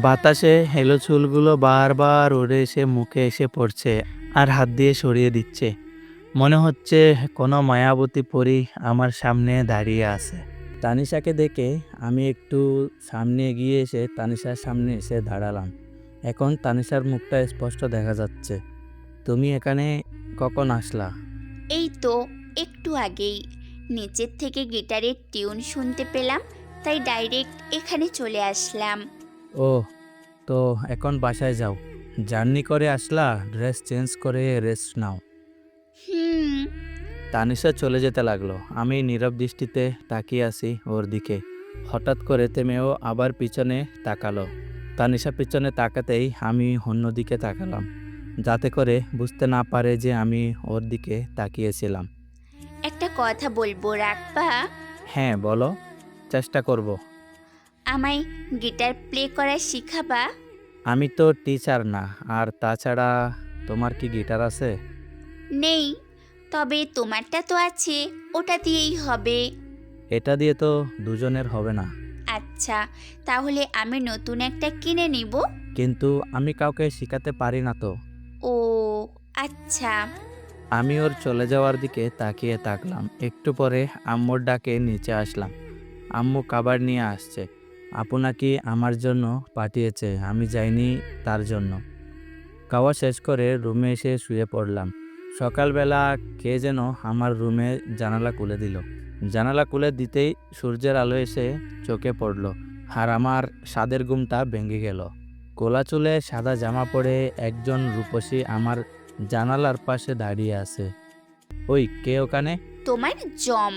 বাতাসে হেলো চুলগুলো বারবার উড়ে এসে মুখে এসে পড়ছে আর হাত দিয়ে সরিয়ে দিচ্ছে। মনে হচ্ছে কোনো মায়াবতী পরী আমার সামনে দাঁড়িয়ে আছে। তানিশাকে দেখে আমি একটু সামনে এগিয়ে এসে তানিশার সামনে এসে দাঁড়ালাম। এখন তানিশার মুখটা স্পষ্ট দেখা যাচ্ছে। তুমি এখানে কখন আসলা? এই তো একটু আগেই নিচের থেকে গিটারের টিউন শুনতে পেলাম, তাই ডাইরেক্ট এখানে চলে আসলাম। ও, তো এখন বাসায় যাও। জার্নি করে আসলা, ড্রেস চেঞ্জ করে রেস্ট নাও। তানিশা চলে যেতে লাগলো। আমি নীরব দৃষ্টিতে তাকিয়ে আছি ওর দিকে। হঠাৎ করে থেমেও আবার পিছনে তাকালো। তানিশা পিছনে তাকাতেই আমি অন্যদিকে তাকালাম, যাতে করে বুঝতে না পারে যে আমি ওর দিকে তাকিয়েছিলাম। একটা কথা বলবো, রাখবা? হ্যাঁ বলো, চেষ্টা করব। আমায় গিটার প্লে করা শিখাবা? আমি তো টিচার না, আর তাছাড়া তোমার কি গিটার আছে? নেই, তবে তোমারটা তো আছে, ওটা দিয়েই হবে। এটা দিয়ে তো দুজনের হবে না। আচ্ছা, তাহলে আমি নতুন একটা কিনে নিব। কিন্তু আমি কাউকে শেখাতে পারি না তো। ও আচ্ছা। আমি ওর চলে যাওয়ার দিকে তাকিয়ে থাকলাম। একটু পরে আম্মুর ডাকে নিচে আসলাম। আম্মু খাবার নিয়ে আসছে। আপু নাকি আমার জন্য পাঠিয়েছে, আমি যাইনি তার জন্য। খাওয়া শেষ করে রুমে এসে শুয়ে পড়লাম। সকালবেলা কে যেন আমার রুমে জানালা খুলে দিল। জানালা খুলে দিতেই সূর্যের আলো এসে চোখে পড়ল, আর আমার স্বাদের ঘুমটা ভেঙে গেল। গোলা চুলে সাদা জামা পরে একজন রূপসী আমার জানালার পাশে দাঁড়িয়ে আছে। ওই কে ওখানে? তোমার জম।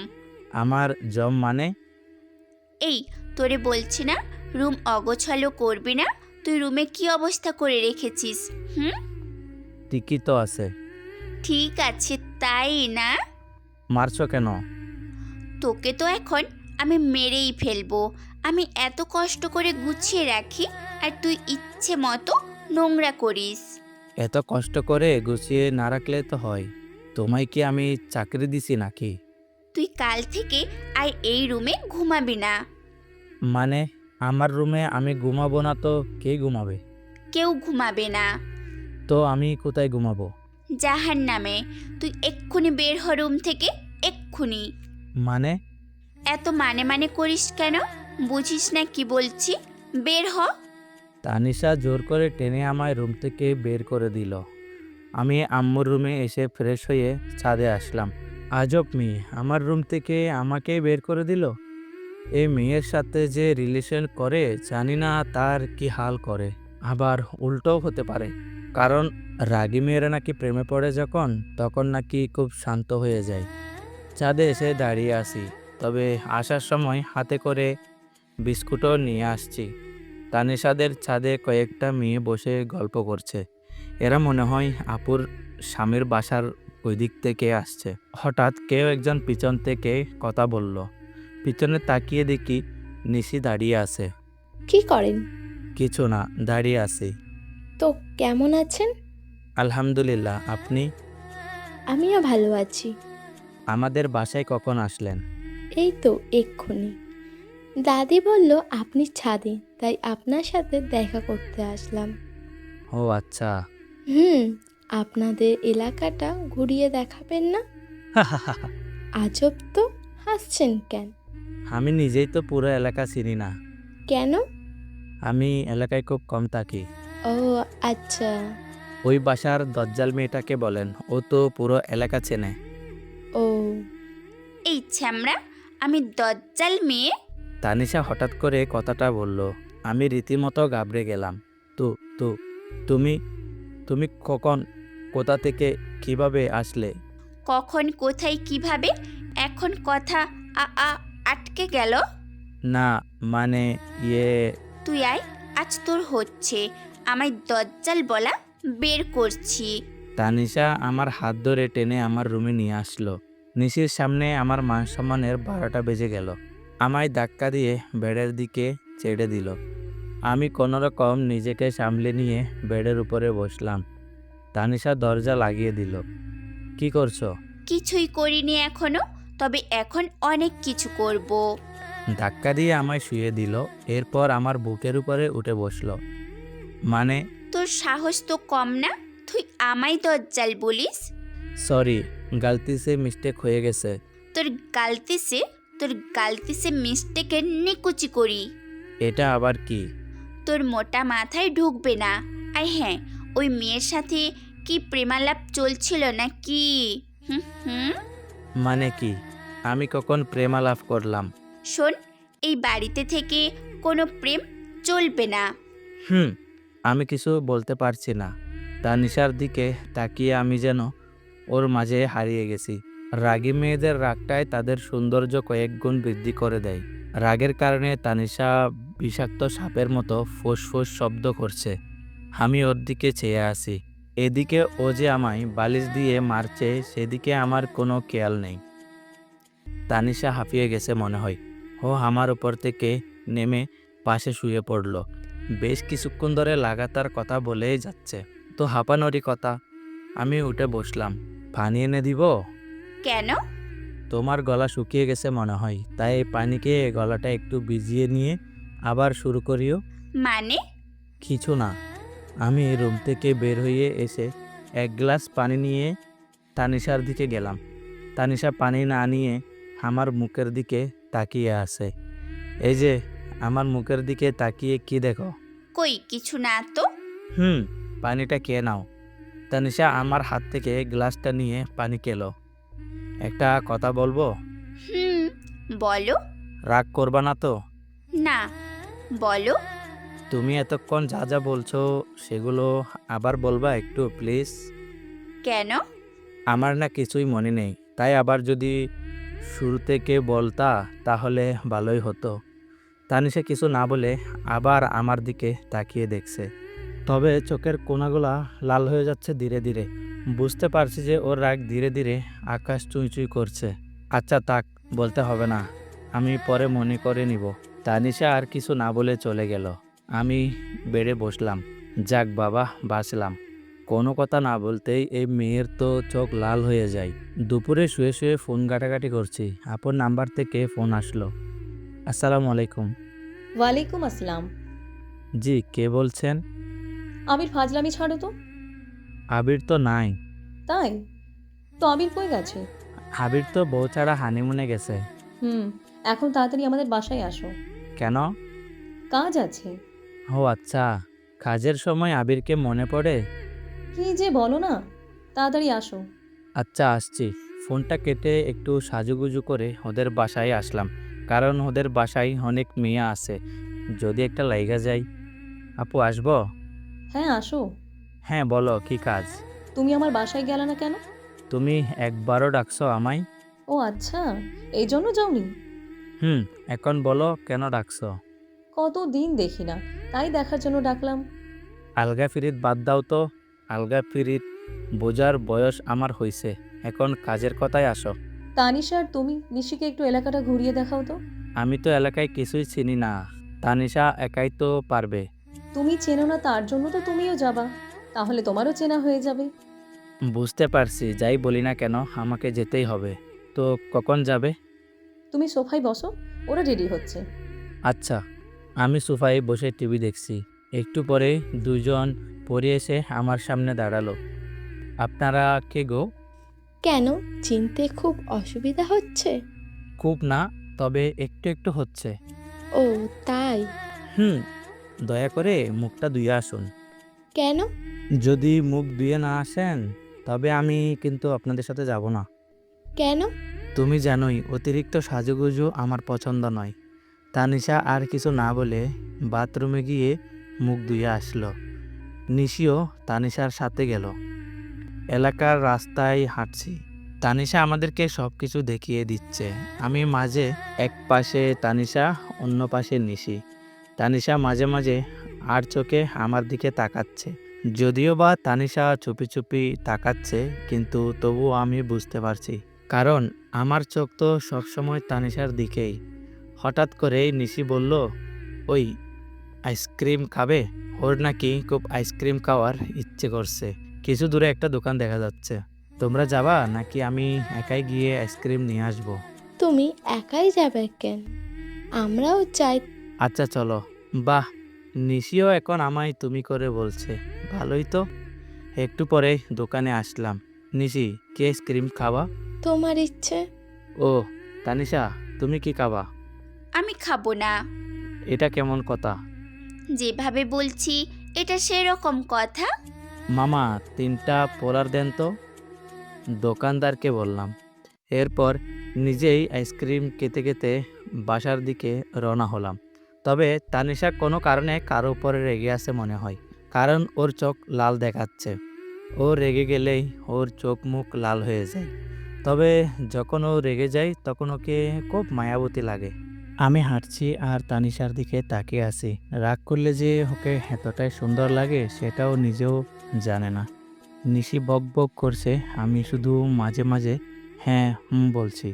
আমার জম মানে? এই, তোরে বলছি না রুম অগোছালো করবি না। তুই রুমে কি অবস্থা করে রেখেছিস? ঠিকই তো আছে। ঠিক আছে, তাই না? মারছো কেন? তোকে তো এখন আমি মেরেই ফেলবো। আমি এত কষ্ট করে গুছিয়ে রাখি, আর তুই ইচ্ছে মতো নোংরা করিস। এত কষ্ট করে গুছিয়ে না রাখলে তো হয়। তোমায় কি আমি চাকরি দিছি নাকি? তুই কাল থেকে আর এই রুমে ঘুমাবি না। মানে আমার রুমে আমি ঘুমাবো না তো কে ঘুমাবে? কেউ ঘুমাবে না। তো আমি কোথায় ঘুমাবো? জাহান্নামে। তুই এক্ষুনি বের হ রুম থেকে, এক্ষুনি। মানে? এত মানে করিস কেন? বুঝিস না কি বলছি? বের হ। তানিশা জোর করে টেনে আমায় রুম থেকে বের করে দিল। আমি আম্মুর রুমে এসে ফ্রেশ হয়ে ছাদে আসলাম। আজব মেয়ে, আমার রুম থেকে আমাকে বের করে দিল। এই মেয়ের সাথে যে রিলেশন করে জানি না তার কি হাল করে। আবার উল্টোও হতে পারে, কারণ রাগী মেয়েরা নাকি প্রেমে পড়ে যখন, তখন নাকি খুব শান্ত হয়ে যায়। ছাদে এসে দাঁড়িয়ে আসি, তবে আসার সময় হাতে করে বিস্কুটও নিয়ে আসছি। তানিশাদের ছাদে কয়েকটা মেয়ে বসে গল্প করছে। এরা মনে হয় আপুর স্বামীর বাসার ওই দিক থেকে আসছে। হঠাৎ কেউ একজন পিছন থেকে কথা বলল। পিছনে তাকিয়ে দেখি নিশি দাঁড়িয়ে আছে। কি করেন? কিছু না, দাঁড়িয়ে আছি। তো কেমন আছেন? আলহামদুলিল্লাহ, আপনি? আমিও ভালো আছি। আমাদের বাসায় কখন আসলেন? এই তো এক্ষুনি। দাদি বলল আপনি ছাদে, তাই আপনার সাথে দেখা করতে আসলাম। ও আচ্ছা। আপনাদের এলাকাটা ঘুরিয়ে দেখাবেন না? আজব তো, হাসছেন কেন? আমি নিজেই তো পুরো এলাকা চিনি না। কেন? আমি এলাকায় খুব কম থাকি। ও আচ্ছা। ওই বাসার দজ্জাল মেয়েটাকে বলেন, ও তো পুরো এলাকা চেনে। ও এই ছ্যামড়া, আমি দজ্জাল মেয়ে? তানিশা হঠাৎ করে কথাটা বলল। আমি রীতিমতো ঘাবড়ে গেলাম। তো তো তুমি তুমি কখন, কোথা থেকে, কিভাবে আসলে? কখন, কোথায়, কিভাবে? এখন কথা আটকে গেল। না মানে তুই আয়, আজ তোর হচ্ছে। আমায় দজ্জাল বলা বের করছি। তানিশা আমার হাত ধরে টেনে আমার রুমে নিয়ে আসলো। নিশির সামনে আমার মান সম্মানের 12টা বেজে গেল। আমায় ধাক্কা দিয়ে বেডের দিকে ছেড়ে দিল। আমি কোনোরকম নিজেকে সামলে নিয়ে বেডের উপরে বসলাম। তানিশা দরজা লাগিয়ে দিল। কি করছো? কিছুই করিনি এখনো, তবে এখন অনেক কিছু করব। ধাক্কা দিয়ে আমায় শুয়ে দিল। এরপর আমার বুকের উপরে উঠে বসলো। মানে? তোর সাহস তো কম না, তুই আমায় দজ্জাল বলিস? সরি, গালতিতে মিস্টেক হয়ে গেছে। তোর গালতিসে মিস্টেকের নিকুচি করি। এটা আবার কি? তোর মোটা মাথায় ঢুকবে না। আর হ্যাঁ, ওই মেয়ের সাথে কি প্রেমালাপ চলছিল নাকি? মানে কি? আমি কখন প্রেমালাপ করলাম? শোন, এই বাড়িতে থেকে কোনো প্রেম চলবে না। আমি কিছু বলতে পারছি না। তানিশার দিকে তাকিয়ে আমি যেন ওর মাঝে হারিয়ে গেছি। রাগী মেয়েদের রাগটায় তাদের সৌন্দর্য কয়েক গুণ বৃদ্ধি করে দেয়। রাগের কারণে তানিশা বিষাক্ত সাপের মতো ফোঁস শব্দ করছে। আমি ওর দিকে চেয়ে আছি। এদিকে ও যে আমায় বালিশ দিয়ে মারছে সেদিকে আমার কোনো খেয়াল নেই। তানিশা হাঁপিয়ে গেছে মনে হয়। ও আমার উপর থেকে নেমে পাশে শুয়ে পড়ল। বেশ কিছুক্ষণ ধরে লাগাতার কথা বলেই যাচ্ছে। তো হাঁপানোরই কথা। আমি উঠে বসলাম। পানি এনে দিব? কেন? তোমার গলা শুকিয়ে গেছে মনে হয়, তাই পানিকে গলাটা একটু ভিজিয়ে নিয়ে আবার শুরু করিও। মানে? কিছু না। আমি রুম থেকে বের হয়ে এসে এক গ্লাস পানি নিয়ে তানিশার দিকে গেলাম। তানিশা পানি না নিয়ে আমার মুখের দিকে তাকিয়ে আছে। এই যে আমার মুখের দিকে তাকিয়ে কি দেখো? কই কিছু না তো। পানিটা খেয়ে নাও। তানিশা আমার হাত থেকে গ্লাসটা নিয়ে পানি খেলো। একটা কথা বলবো? হুম, বলো। রাগ করবা না তো? না, বলো। তুমি এতক্ষণ যা যা বলছো সেগুলো আবার বলবা একটু প্লিজ? কেন? আমার না কিছুই মনে নেই, তাই আবার যদি শুরু থেকে বলতা তাহলে ভালোই হতো। তানিশা কিছু না বলে আবার আমার দিকে তাকিয়ে দেখছে, তবে চোখের কোণাগুলা লাল হয়ে যাচ্ছে ধীরে ধীরে। বুঝতে পারছি যে ওর রাগ ধীরে ধীরে আকাশ চুঁই করছে। আচ্ছা থাক, বলতে হবে না, আমি পরে মনে করে নিব। তানিশা আর কিছু না বলে চলে গেল। আমি বেডে বসলাম। যাক বাবা, বাঁচলাম। কোনো কথা না বলতেই এই মেয়ের তো চোখ লাল হয়ে যায়। দুপুরে শুয়ে শুয়ে ফোন ঘাটাঘাটি করছি, আপন নাম্বার থেকে ফোন আসলো। আসসালামু আলাইকুম। ওয়ালাইকুম আসসালাম। জি, কে বলছেন? আবির, ফাজলামি ছাড়ো তো। আবির তো নাই। তাই? তো আবির কই গেছে? আবির তো বউ ছাড়া হানিমুনে গেছে। এখন তাড়াতাড়ি আমাদের বাসায় আসো, কেন? কাজ আছে। ও আচ্ছা, কাজের সময় আবিরকে মনে পড়ে? কি যে বলো না, তাড়াতাড়ি আসো। আচ্ছা আসছি। ফোনটা কেটে একটু সাজুগুজু করে ওদের বাসায় আসলাম, কারণ ওদের বাসায় অনেক মেয়ে আছে, যদি একটা লাইগা যায়। আপু আসবো? হ্যাঁ আসো। হ্যাঁ বলো, কি কাজ? তুমি আমার বাসায় গেলে না কেন? তুমি একবারও ডাকছো আমায়? ও আচ্ছা, এই জন্য যাওনি? এখন বলো কেন ডাকছো? কতদিন দেখি না, তাই দেখার জন্য ডাকলাম। আলগা ফিরিত বাদ দাও তো। আলগা ফিরিত বোঝার বয়স আমার হইছে, এখন কাজের কথায় আসো। তানিশা আর তুমি নিশিকে একটু এলাকাটা ঘুরিয়ে দেখাও তো। আমি তো এলাকায় কিছুই চিনি না, তানিশা একাই তো পারবে। তুমি চেনো না তার জন্য তো তুমিও যাবা, তাহলে তোমারও চেনা হয়ে যাবে। বুঝতে পারছি, যাই বলি না কেন আমাকে যেতেই হবে। তো কখন যাবে? তুমি সোফায় বসো, ওরা রেডি হচ্ছে। আচ্ছা। আমি সোফায় বসে টিভি দেখছি। একটু পরে দুজন পরে এসে আমার সামনে দাঁড়ালো। আপনারা কে গো? কেন, চিনতে খুব অসুবিধা হচ্ছে? খুব না, তবে একটু একটু হচ্ছে। ও তাই? দয়া করে মুখটা ধুয়ে আসুন। কেন? যদি মুখ ধুয়ে না আসেন তবে আমি কিন্তু আপনাদের সাথে যাব না। কেন? তুমি জানোই অতিরিক্ত সাজুগুজু আমার পছন্দ নয়। তানিশা আর কিছু না বলে বাথরুমে গিয়ে মুখ ধুয়ে আসলো। নিশিও তানিশার সাথে গেল। এলাকার রাস্তায় হাঁটছি। তানিশা আমাদেরকে সব কিছু দেখিয়ে দিচ্ছে। আমি মাঝে এক পাশে তানিশা, অন্য পাশে নিশি। তানিশা মাঝে মাঝে আর চোখে আমার দিকে তাকাচ্ছে। যদিও বা তানিশা চুপি চুপি তাকাচ্ছে, কিন্তু তবুও আমি বুঝতে পারছি, কারণ আমার চোখ তো সবসময় তানিশার দিকেই। হঠাৎ করে নিশি বলল, ওই আইসক্রিম খাবে? ওর নাকি খুব আইসক্রিম খাওয়ার ইচ্ছে করছে। কিছু দূরে একটা দোকান দেখা যাচ্ছে। তোমরা যাবা নাকি আমি একাই গিয়ে আইসক্রিম নিয়ে আসবো? তুমি একাই যাবে কেন? আমরাও চাই। আচ্ছা চলো। বাহ, নিশিও এখন আমায় তুমি করে বলছে, ভালোই তো। একটু পরে দোকানে আসলাম। নিশি, কি আইসক্রিম খাবা? তোমার ইচ্ছে। ও তানিশা, তুমি কি খাবা? আমি খাবো না। এটা কেমন কথা? যেভাবে বলছি এটা সেরকম কথা। মামা, 3টা পোলার দেন তো, দোকানদারকে বললাম। এরপর নিজেই আইসক্রিম খেতে খেতে বাসার দিকে রওনা হলাম। তবে তানিশা কোনো কারণে কারো উপরে রেগে আছে মনে হয়, কারণ ওর চোখ লাল দেখাচ্ছে। ও রেগে গেলেই ওর চোখ মুখ লাল হয়ে যায়। তবে যখন ও রেগে যায় তখন ওকে খুব মায়াবতী লাগে। আমি হাঁটছি আর তানিশার দিকে তাকিয়ে আছি। রাগ করলে যে ওকে এতটাই সুন্দর লাগে সেটাও নিজেও জানে না। নিশি বক বক করছে, আমি শুধু মাঝে মাঝে হ্যাঁ বলছি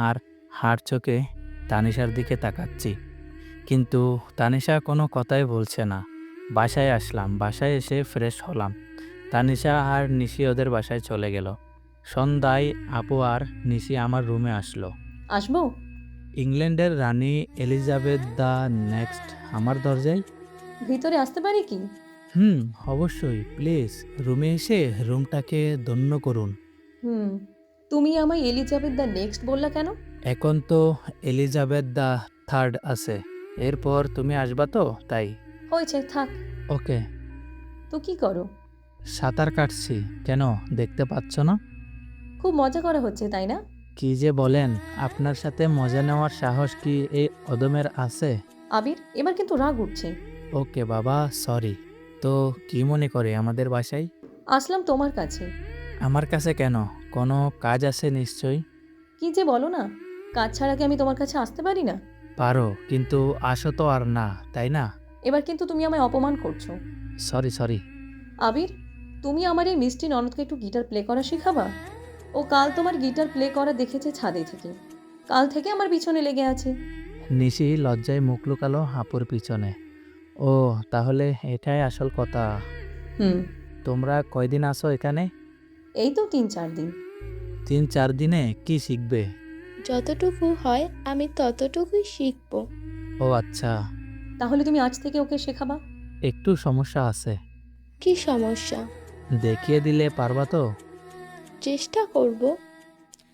আর হাড় চোখে তানিশার দিকে তাকাচ্ছি। কিন্তু তানিশা কোনো কথাই বলছে না। বাসায় আসলাম, বাসায় এসে ফ্রেশ হলাম। তানিশা আর নিশি ওদের বাসায় চলে গেল। সন্ধ্যায় আপু আর নিশি আমার রুমে আসলো। আসবো? ইংল্যান্ডের রানী এলিজাবেথ দ্য নেক্সট আমার দরজায়। ভিতরে আসতে পারি কি? অবশ্যই, প্লিজ রুমে এসে রুমটাকে ধন্য করুন। হুম, তুমি আমায় এলিজাবেথ দ্য নেক্সট বললা কেন? এখন তো এলিজাবেথ দ্য থার্ড আছে, এরপর তুমি আসবা তো তাই। হয়েছে, থাক। ওকে। তো কি করো? সাঁতার কাটছি। কেন, দেখতে পাচ্ছ না? খুব মজা করা হচ্ছে, তাই না? কি যে বলেন, আপনার সাথে মজা নেওয়ার সাহস কি এই অদমের আছে? আবির, এবার কিন্তু রাগ উঠছে। ওকে বাবা, সরি। তো কি মনে করে আমাদের বাসায়? আসলাম তোমার কাছে। আমার কাছে কেন? কোনো কাজ আছে নিশ্চয়ই। কি যে বলো না, কাজ ছাড়া কি আমি তোমার কাছে আসতে পারি না? পারো, কিন্তু আসো তো আর না, তাই না? এবার কিন্তু তুমি আমায় অপমান করছো। সরি। আবির, তুমি আমার এই মিষ্টি ননদকে একটু গিটার প্লে করা শেখাবা? ও কাল তোমার গিটার প্লে করা দেখেছে ছাদে থেকে, কাল থেকে আমার পিছনে লেগে আছে। নিশি লজ্জায় মুখ লুকালো আপুর পিছনে। ও, তাহলে এটাই আসল কথা। হুম। তোমরা কয়দিন আসো এখানে? এই তো 3-4 দিন। 3-4 দিনে কি শিখবে? যতটুকু হয় আমি ততটুকুই শিখব। ও আচ্ছা। তাহলে তুমি আজ থেকে ওকে শেখাবা? একটু সমস্যা আছে। কি সমস্যা? দেখিয়ে দিলে পারবা তো? চেষ্টা করব।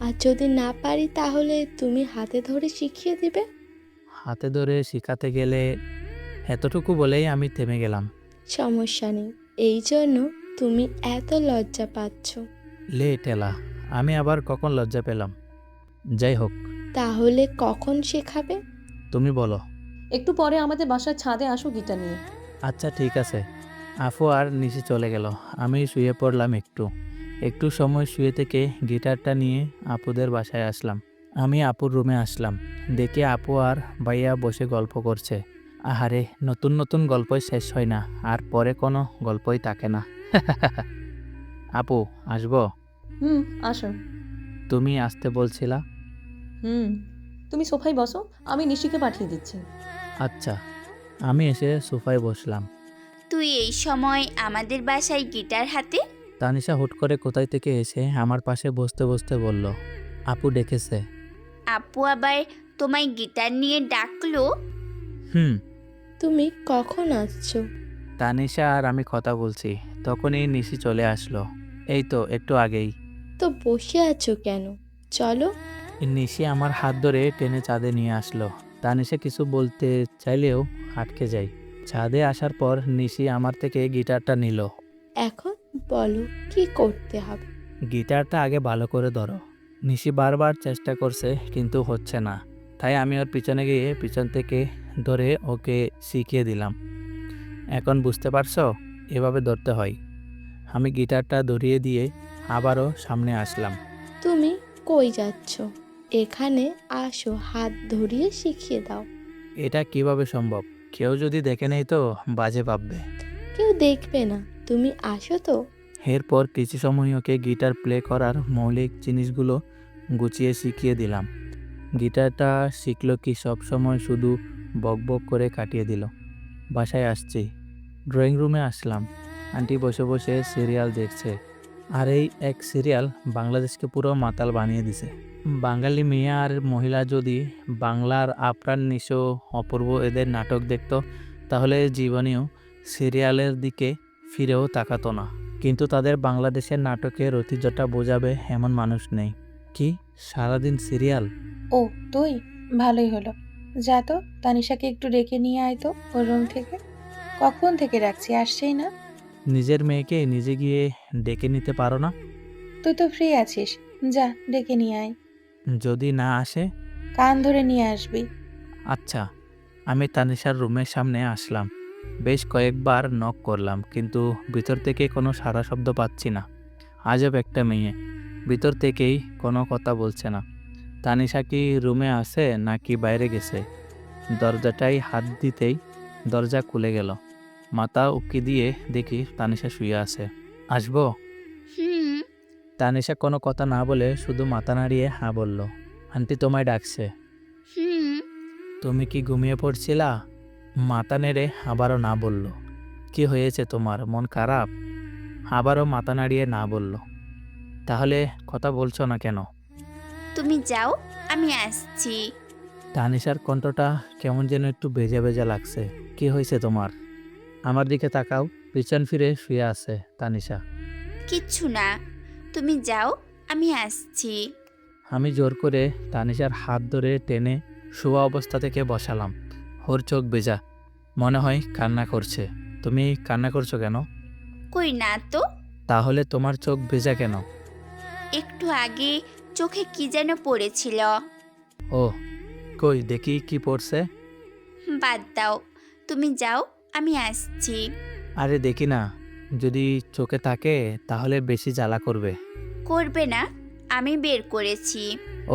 আর যদি না পারি তাহলে তুমি হাতে ধরে শিখিয়ে দিবে। হাতে ধরে শিখাতে গেলে এতটুকু বলেই আমি থেমে গেলাম। সমস্যা নেই, এই জন্য তুমি এত লজ্জা পাচ্ছ। লে টেলা, আমি আবার কখন লজ্জা পেলাম? যাই হোক, তাহলে কখন শেখাবে? তুমি বলো। একটু পরে আমাদের বাসার ছাদে আসো গিটার নিয়ে। আচ্ছা ঠিক আছে। আফু আর নিচে চলে গেল। আমি শুয়ে পড়লাম একটু সময় শুয়ে থেকে গিটারটা নিয়ে আপুদের বাসায় আসলাম। আমি আপুর রুমে আসলাম, দেখি আপু আর ভাইয়া বসে গল্প করছে। আহারে, নতুন নতুন গল্পই শেষ হয় না, আর পরে কোনো গল্পই থাকে না। আপু, আসবো? হুম, আসো। তুমি আসতে বলছিলা? হুম, তুমি সোফায় বসো, আমি নিশিকে পাঠিয়ে দিচ্ছি। আচ্ছা। আমি এসে সোফায় বসলাম। তুই এই সময় আমাদের বাসায় গিটার হাতে? তানিশা হুট করে কোথায় থেকে এসে আমার পাশে বসতে বসতে বলল, আপু ডেকেছে। আপু আবার তোমায় গিটার নিয়ে ডাকলো? হুম। তুমি কখন আসছো? তানিশা আর আমি কথা বলছি, তখনই নিশি চলে আসলো। এই তো একটু আগেই। তো বসে আছো কেন? চলো। নিশি আমার হাত ধরে টেনে ছাদে নিয়ে আসলো। তানিশা কিছু বলতে চাইলেও আটকে যায়। ছাদে আসার পর নিশি আমার থেকে গিটারটা নিল। এখন বলো কি করতে হবে? গিটারটা আগে ভালো করে ধরো। নিশি বারবার চেষ্টা করছে কিন্তু হচ্ছে না, তাই আমি ওর পিছনে গিয়ে পিছন থেকে ধরে ওকে শিখিয়ে দিলাম। এখন বুঝতে পারছো, এভাবে ধরতে হয়। আমি গিটারটা ধরিয়ে দিয়ে আবারও সামনে আসলাম। তুমি কই যাচ্ছ? এখানে আসো, হাত ধরিয়ে শিখিয়ে দাও। এটা কিভাবে সম্ভব? কেউ যদি দেখে নেই তো বাজে ভাববে। কেউ দেখবে না, তুমি আসো তো। এরপর কিছু সময় ওকে গিটার প্লে করার মৌলিক জিনিসগুলো গুছিয়ে শিখিয়ে দিলাম। গিটারটা শিখলো কি সব সময় শুধু বক বক করে কাটিয়ে দিল। বাসায় আসছি, ড্রয়িং রুমে আসলাম। আন্টি বসে বসে সিরিয়াল দেখছে। আর এই এক সিরিয়াল বাংলাদেশকে পুরো মাতাল বানিয়ে দিছে। বাঙালি মেয়ে আর মহিলা যদি বাংলার আপ্রাণ নিশো অপূর্ব এদের নাটক দেখতো তাহলে জীবনেও সিরিয়ালের দিকে ফিরেও তাকাতো না। কিন্তু তাদের বাংলাদেশের নাটকের ঐতিহ্যটা বোঝাবে এমন মানুষ নেই। কি সারাদিন সিরিয়াল? ও তুই, ভালোই হলো। যা তো, তানিশাকে একটু ডেকে নিয়ে আয় তো ওর রুম থেকে। কখন থেকে রাখছি, আসছেই না। নিজের মেয়েকে নিজে গিয়ে ডেকে নিতে পারো না? তুই তো ফ্রি আছিস, যা ডেকে নিয়ে আয়। যদি না আসে? কান ধরে নিয়ে আসবি। আচ্ছা। আমি তানিশার রুমের সামনে আসলাম। বেশ কয়েকবার নক করলাম, কিন্তু ভিতর থেকে কোনো সাড়া শব্দ পাচ্ছি না। আজব একটা মেয়ে, ভিতর থেকেই কোনো কথা বলছে না। তানিশা কি রুমে আছে নাকি বাইরে গেছে? দরজাটায় হাত দিতেই দরজা খুলে গেল। মাথা উঁকি দিয়ে দেখি তানিশা শুয়ে আছে। আসবো? হুম। তানিশা কোনো কথা না বলে শুধু মাথা নাড়িয়ে হ্যাঁ বলল। আন্টি তোমায় ডাকছে। হুম। তুমি কি ঘুমিয়ে পড়ছিলা? মাথা নেড়ে আবারও না বলল। কি হয়েছে তোমার, মন খারাপ? আবারও মাথা নাড়িয়ে না বলল। তাহলে কথা বলছো না কেন? তুমি যাও, আমি আসছি। তানিশার কণ্ঠটা কেমন যেন একটু ভেজা ভেজা লাগছে। কি হয়েছে তোমার? আমার দিকে তাকাও। পিছন ফিরে শুয়ে আছে তানিশা। কিচ্ছু না, তুমি যাও, আমি আসছি। আমি জোর করে তানিশার হাত ধরে টেনে শোয়া অবস্থা থেকে বসালাম। ওর চোখ ভেজা, মনে হয় কান্না করছে। তুমি কান্না করছো কেন? কই না তো। তাহলে তোমার চোখ ভেজা কেন? একটু আগে চোখে কি যেন পড়েছিল। ও, কই দেখি কি পড়ছে। বাদ দাও, তুমি যাও, আমি আসছি। আরে দেখি না, যদি চোখে থাকে তাহলে বেশি জ্বালা করবে। করবে না, আমি বের করেছি।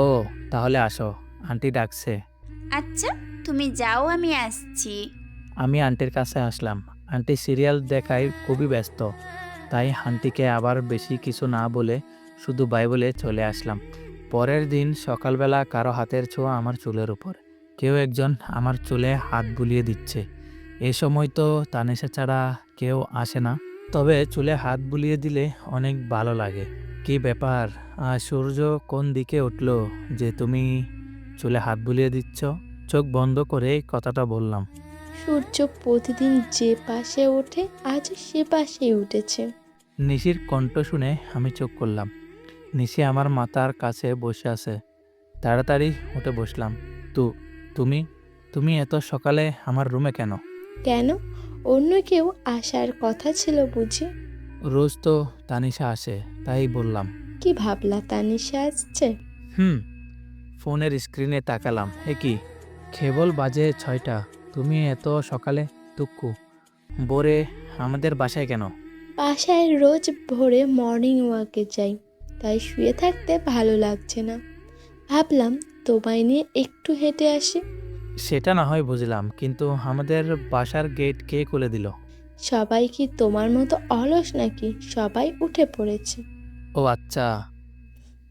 ও, তাহলে আসো, আন্টি ডাকছে। আচ্ছা, তুমি যাও, আমি আসছি। আমি আন্টির কাছে আসলাম। আন্টি সিরিয়াল দেখায় খুবই ব্যস্ত, তাই আন্টিকে আবার বেশি কিছু না বলে শুধু বাই বলে চলে আসলাম। পরের দিন সকালবেলা কারো হাতের ছোঁয়া আমার চুলের উপর। কেউ একজন আমার চুলে হাত বুলিয়ে দিচ্ছে। এই সময় তো তানিশা ছাড়া কেউ আসে না, তবে চুলে হাত বুলিয়ে দিলে অনেক ভালো লাগে। কি ব্যাপার, সূর্য কোন দিকে উঠলো যে তুমি চুলে হাত বুলিয়ে দিচ্ছ? চোখ বন্ধ করে কথাটা বললাম। সূর্য প্রতিদিন যে পাশে ওঠে আজ সে পাশেই উঠেছে। নিশির কণ্ঠ শুনে আমি চোখ করলাম। নিশি আমার মাথার কাছে বসে আছে। তাড়াতাড়ি উঠে বসলাম। তুমি তুমি এত সকালে আমার রুমে কেন? কেন, অন্য কেউ আসার কথা ছিল বুঝি? রোজ তো তানিশা আসে, তাই বললাম। কি ভাবলা তানিশা আসছে? ফোনের স্ক্রিনে তাকালাম। কি, কেবল বাজে 6টা, তুমি এত সকালে? তুক্কু বোরে আমাদের বাসায় কেন? বাসায় রোজ ভোরে মর্নিং ওয়াকে যাই, তাই শুয়ে থাকতে ভালো লাগছে না। ভাবলাম তোমায় নিয়ে একটু হেঁটে আসি। সেটা না হয় বুঝলাম, কিন্তু আমাদের বাসার গেট কে খুলে দিল? সবাই কি তোমার মতো অলস নাকি? সবাই উঠে পড়েছে। ও আচ্ছা,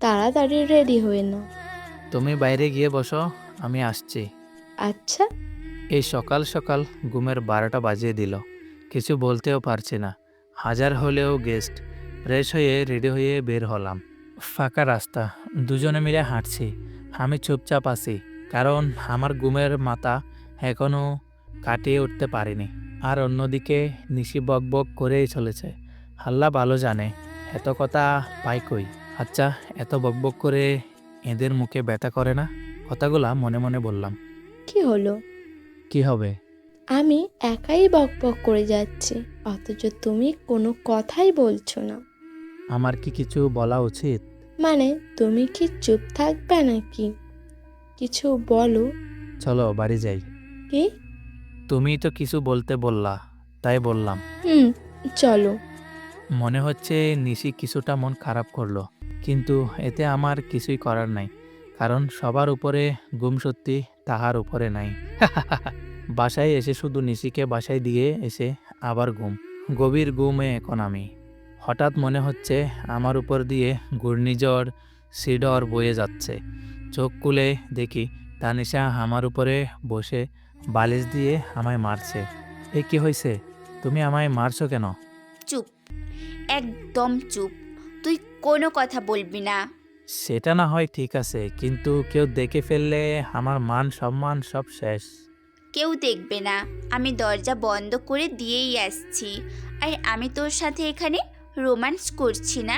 তাড়াতাড়ি রেডি হয়ে নাও। তুমি বাইরে গিয়ে বসো, আমি আসছি। আচ্ছা। এই সকাল সকাল ঘুমের 12টা বাজিয়ে দিল। কিছু বলতেও পারছি না। হাজার হলেও গেস্ট। ফ্রেশ হয়ে রেডি হয়ে বের হলাম। ফাঁকা রাস্তা, দুজনে মিলে হাঁটছি। আমি চুপচাপ আছি, কারণ আমার ঘুমের মাথা এখনও কাটিয়ে উঠতে পারিনি। আর অন্যদিকে নিশি বকবক করেই চলেছে। আল্লাহ ভালো জানে এত কথা পাই কই। আচ্ছা, এত বকবক করে এদের মুখে ব্যথা করে না? কথাগুলা মনে মনে বললাম। কি হলো? কি হবে? আমি একাই বকবক করে যাচ্ছি, অথচ তুমি কোনো কথাই বলছো না। আমার কি কিছু বলা উচিত? মানে তুমি কি চুপ থাকবে নাকি? কিছু বলো। চলো বাড়ি যাই। কি? তুমি তো কিছু বলতে বললা, তাই বললাম। চলো। মনে হচ্ছে নিশি কিছুটা মন খারাপ করলো, কিন্তু এতে আমার কিছুই করার নাই, কারণ সবার উপরে ঘুম সত্যি তাহার উপরে নাই। বাসায় এসে শুধু নিশিকে বাসায় দিয়ে এসে আবার ঘুম। গভীর ঘুমে এখন আমি। হঠাৎ মনে হচ্ছে আমার উপর দিয়ে ঘূর্ণিঝড় সিডর বয়ে যাচ্ছে। চোখ খুলে দেখি তানিশা আমার উপরে বসে বালিশ দিয়ে আমায় মারছে। কি হয়েছে? তুমি আমায় মারছো কেন? চুপ, একদম চুপ। তুই কোনো কথা বলবি না। সেটা না হয় ঠিক আছে, কিন্তু কেউ দেখে ফেললে আমার মান সম্মান সব শেষ। কেউ দেখবে না, আমি দরজা বন্ধ করে দিয়েই আসছি। আর আমি তোর সাথে এখানে রোম্যান্স করছি না।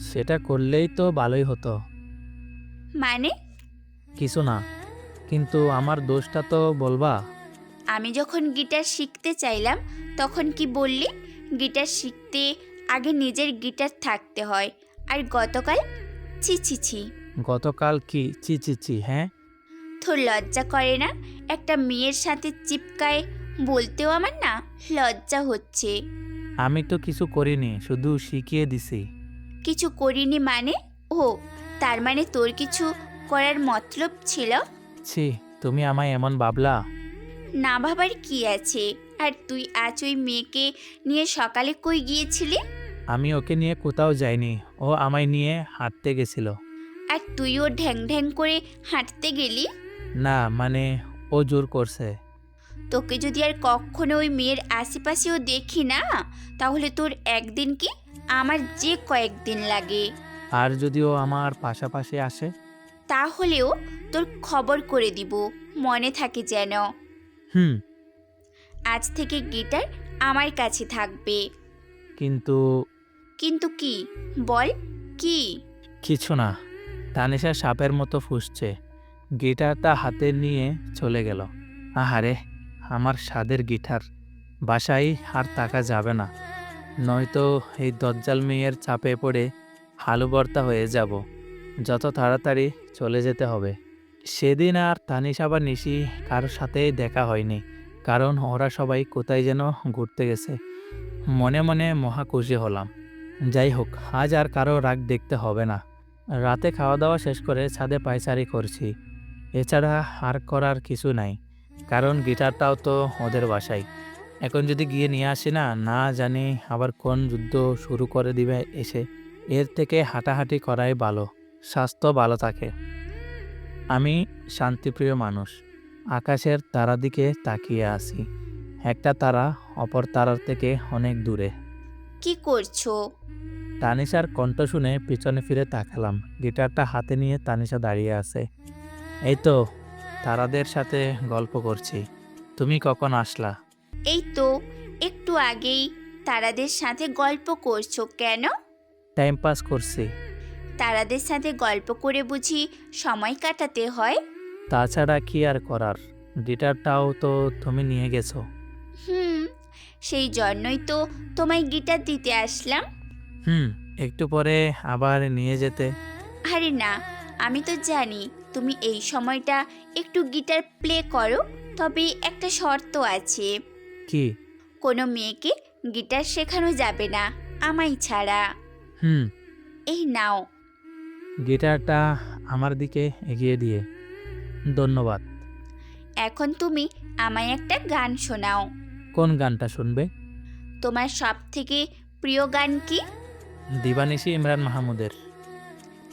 সেটা করলেই তো ভালোই হতো। মানে? কিছু না, কিন্তু আমার দোষটা তো বলবা। আমি যখন গিটার শিখতে চাইলাম তখন কি বললি? গিটার শিখতে আগে নিজের গিটার থাকতে হয়। আর গতকাল? ছি ছি ছি। গতকাল কি চি চি চি? হ্যাঁ, তোর লজ্জা করে না? একটা মেয়ের সাথে চিপকায় বলতেও আমার না লজ্জা হচ্ছে। আমি তো কিছু করিনি, শুধু শিখিয়ে দিছি। কিছু করিনি মানে? ও, তার মানে তোর কিছু করার মতলব ছিল? ছি, তুমি আমায় এমন ভাবলা? না ভাবার কি আছে? আর তুই আজ ওই মেয়েকে নিয়ে সকালে কই গিয়েছিলি? আমি ওকে নিয়ে কোথাও যাইনি, ও আমায় নিয়ে হাঁটতে গেছিল। আর তুইও ঢ্যাং ঢ্যাং করে হাঁটতে গেলি? না মানে ও জোর করছে। তোকে যদি আর কখনো ওই মেয়ের আশেপাশেও দেখি না, তাহলে তোর একদিন কি আমার যে কয়েকদিন লাগে। আর যদি ও আমার পাশাপাশি আসে? তাহলেও তোর খবর করে দিব, মনে থাকে যেন। হুম। আজ থেকে গিটার আমার কাছে থাকবে। কিন্তু কিন্তু কি? বল কি? কিছু না। তানিশা সাপের মতো ফুঁসছে, গিটারটা হাতে নিয়ে চলে গেল। আহারে, আমার স্বাদের গিটার। বাসায় আর থাকা যাবে না, নয়তো এই দজ্জাল মেয়ের চাপে পড়ে হালু ভর্তা হয়ে যাব। যত তাড়াতাড়ি চলে যেতে হবে। সেদিন আর তানিশা বা নিশি কারোর সাথেই দেখা হয়নি, কারণ ওরা সবাই কোথায় যেন ঘুরতে গেছে। মনে মনে মহা খুশি হলাম। যাই হোক, আজ আর কারো রাগ দেখতে হবে না। রাতে খাওয়া দাওয়া শেষ করে ছাদে পায়চারি করছি। এছাড়া আর করার কিছু নাই, কারণ গিটারটাও তো ওদের বাসায়। এখন যদি গিয়ে নিয়ে আসি না, না জানি আবার কোন যুদ্ধ শুরু করে দিবে এসে। এর থেকে হাঁটাহাঁটি করাই ভালো, স্বাস্থ্য ভালো থাকে। আমি শান্তিপ্রিয় মানুষ। আকাশের তারার দিকে তাকিয়ে আছি। একটা তারা অপর তারার থেকে অনেক দূরে। কি করছো? তানিশার কণ্ঠ শুনে পিছনে ফিরে তাকালাম। গিটারটা হাতে নিয়ে তানিশা দাঁড়িয়ে আছে। এই তো তারাদের সাথে গল্প করছি। তুমি কখন আসলা? এই তো একটু আগেই। তারাদের সাথে গল্প করছো কেন? টাইম পাস করছি। তারাদের সাথে গল্প করে বুঝি সময় কাটাতে হয়? তাছাড়া কি আর করার, গিটারটাও তো তুমি নিয়ে গেছো। হুম, সেই জন্যই তো তোমায় গিটার দিতে আসলাম। একটু পরে আবার নিয়ে যেতে। আরে না, আমি তো জানি তুমি এই সময়টা একটু গিটার প্লে করো, তবে একটা শর্ত আছে। কি? কোনো মেয়েকে গিটার শেখানো যাবে না আমায় ছাড়া। হুম। এই নাও। গিটারটা আমার দিকে এগিয়ে দিয়ে ধন্যবাদ। এখন তুমি আমায় একটা গান শোনাও। কোন গানটা শুনবে? তোমার সব থেকে প্রিয় গান কি? দিবানিশি ইমরান মাহমুদের।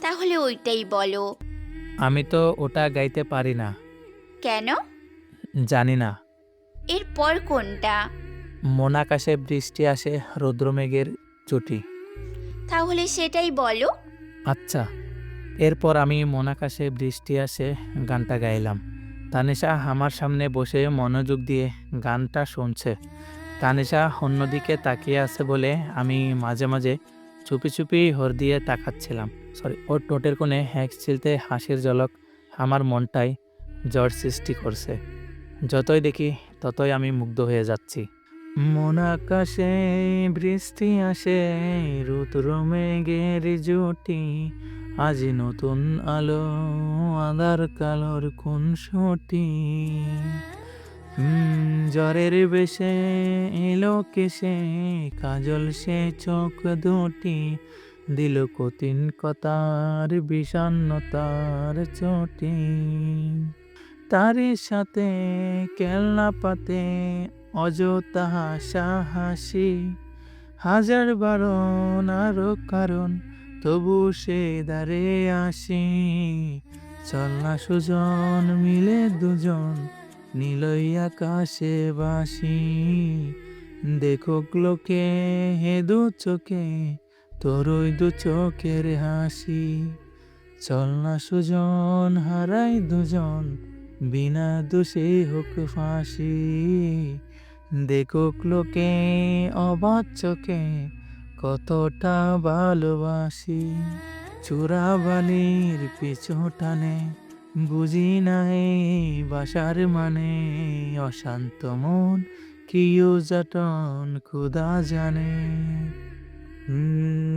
তাহলে ওইটাই বলো। আমি তো ওটা গাইতে পারি না। কেন? জানি না। এরপর কোনটা? মন আকাশে বৃষ্টি আসে, রৌদ্রমেঘের চুটি। তাহলে সেটাই বলো। আচ্ছা। এরপর আমি মন আকাশে বৃষ্টি আসে গানটা গাইলাম। তানিশা আমার সামনে বসে মনোযোগ দিয়ে গানটা শুনছে। তানিশা অন্যদিকে তাকিয়ে আছে বলে আমি মাঝে মাঝে চুপি চুপি হর দিয়ে তাকাচ্ছিলাম। ওর ঠোঁটের কোণে এক চিলতে হাসির ঝলক আমার মনটায় জ্বর সৃষ্টি করছে। যতই দেখি ততই আমি মুগ্ধ হয়ে যাচ্ছি। মন আকাশে বৃষ্টি আসে, রৌদ্র মেঘের জুটি, আজ নতুন আলো আঁধার কালোর খুনসুটি। জ্বরের বেশে এলো কেসে, কাজল সে চোখ দুটি, দিল কঠিন কথার বিষণ্ণতার চোটি। তারই সাথে কেলনা পাতে অযথা হাসাহাসি, হাজার বারণ আরো কারণ, তবু সে দাঁড়ে আসি। চল না সুজন মিলে দুজন, নীলই আকাশে বাসি, দেখো লোকে হে দু চোখে, তোরই দু চোখের হাসি। চল না সুজন হারাই দুজন, বিনা দোষে হোক ফাঁসি, দেখো লোকে অবাক চোখে, কতটা ভালোবাসি। চোরাবালির পিছু টানে, বুঝি না এই বাসার মানে, অশান্ত মন কিও যাটন খুদা জানে।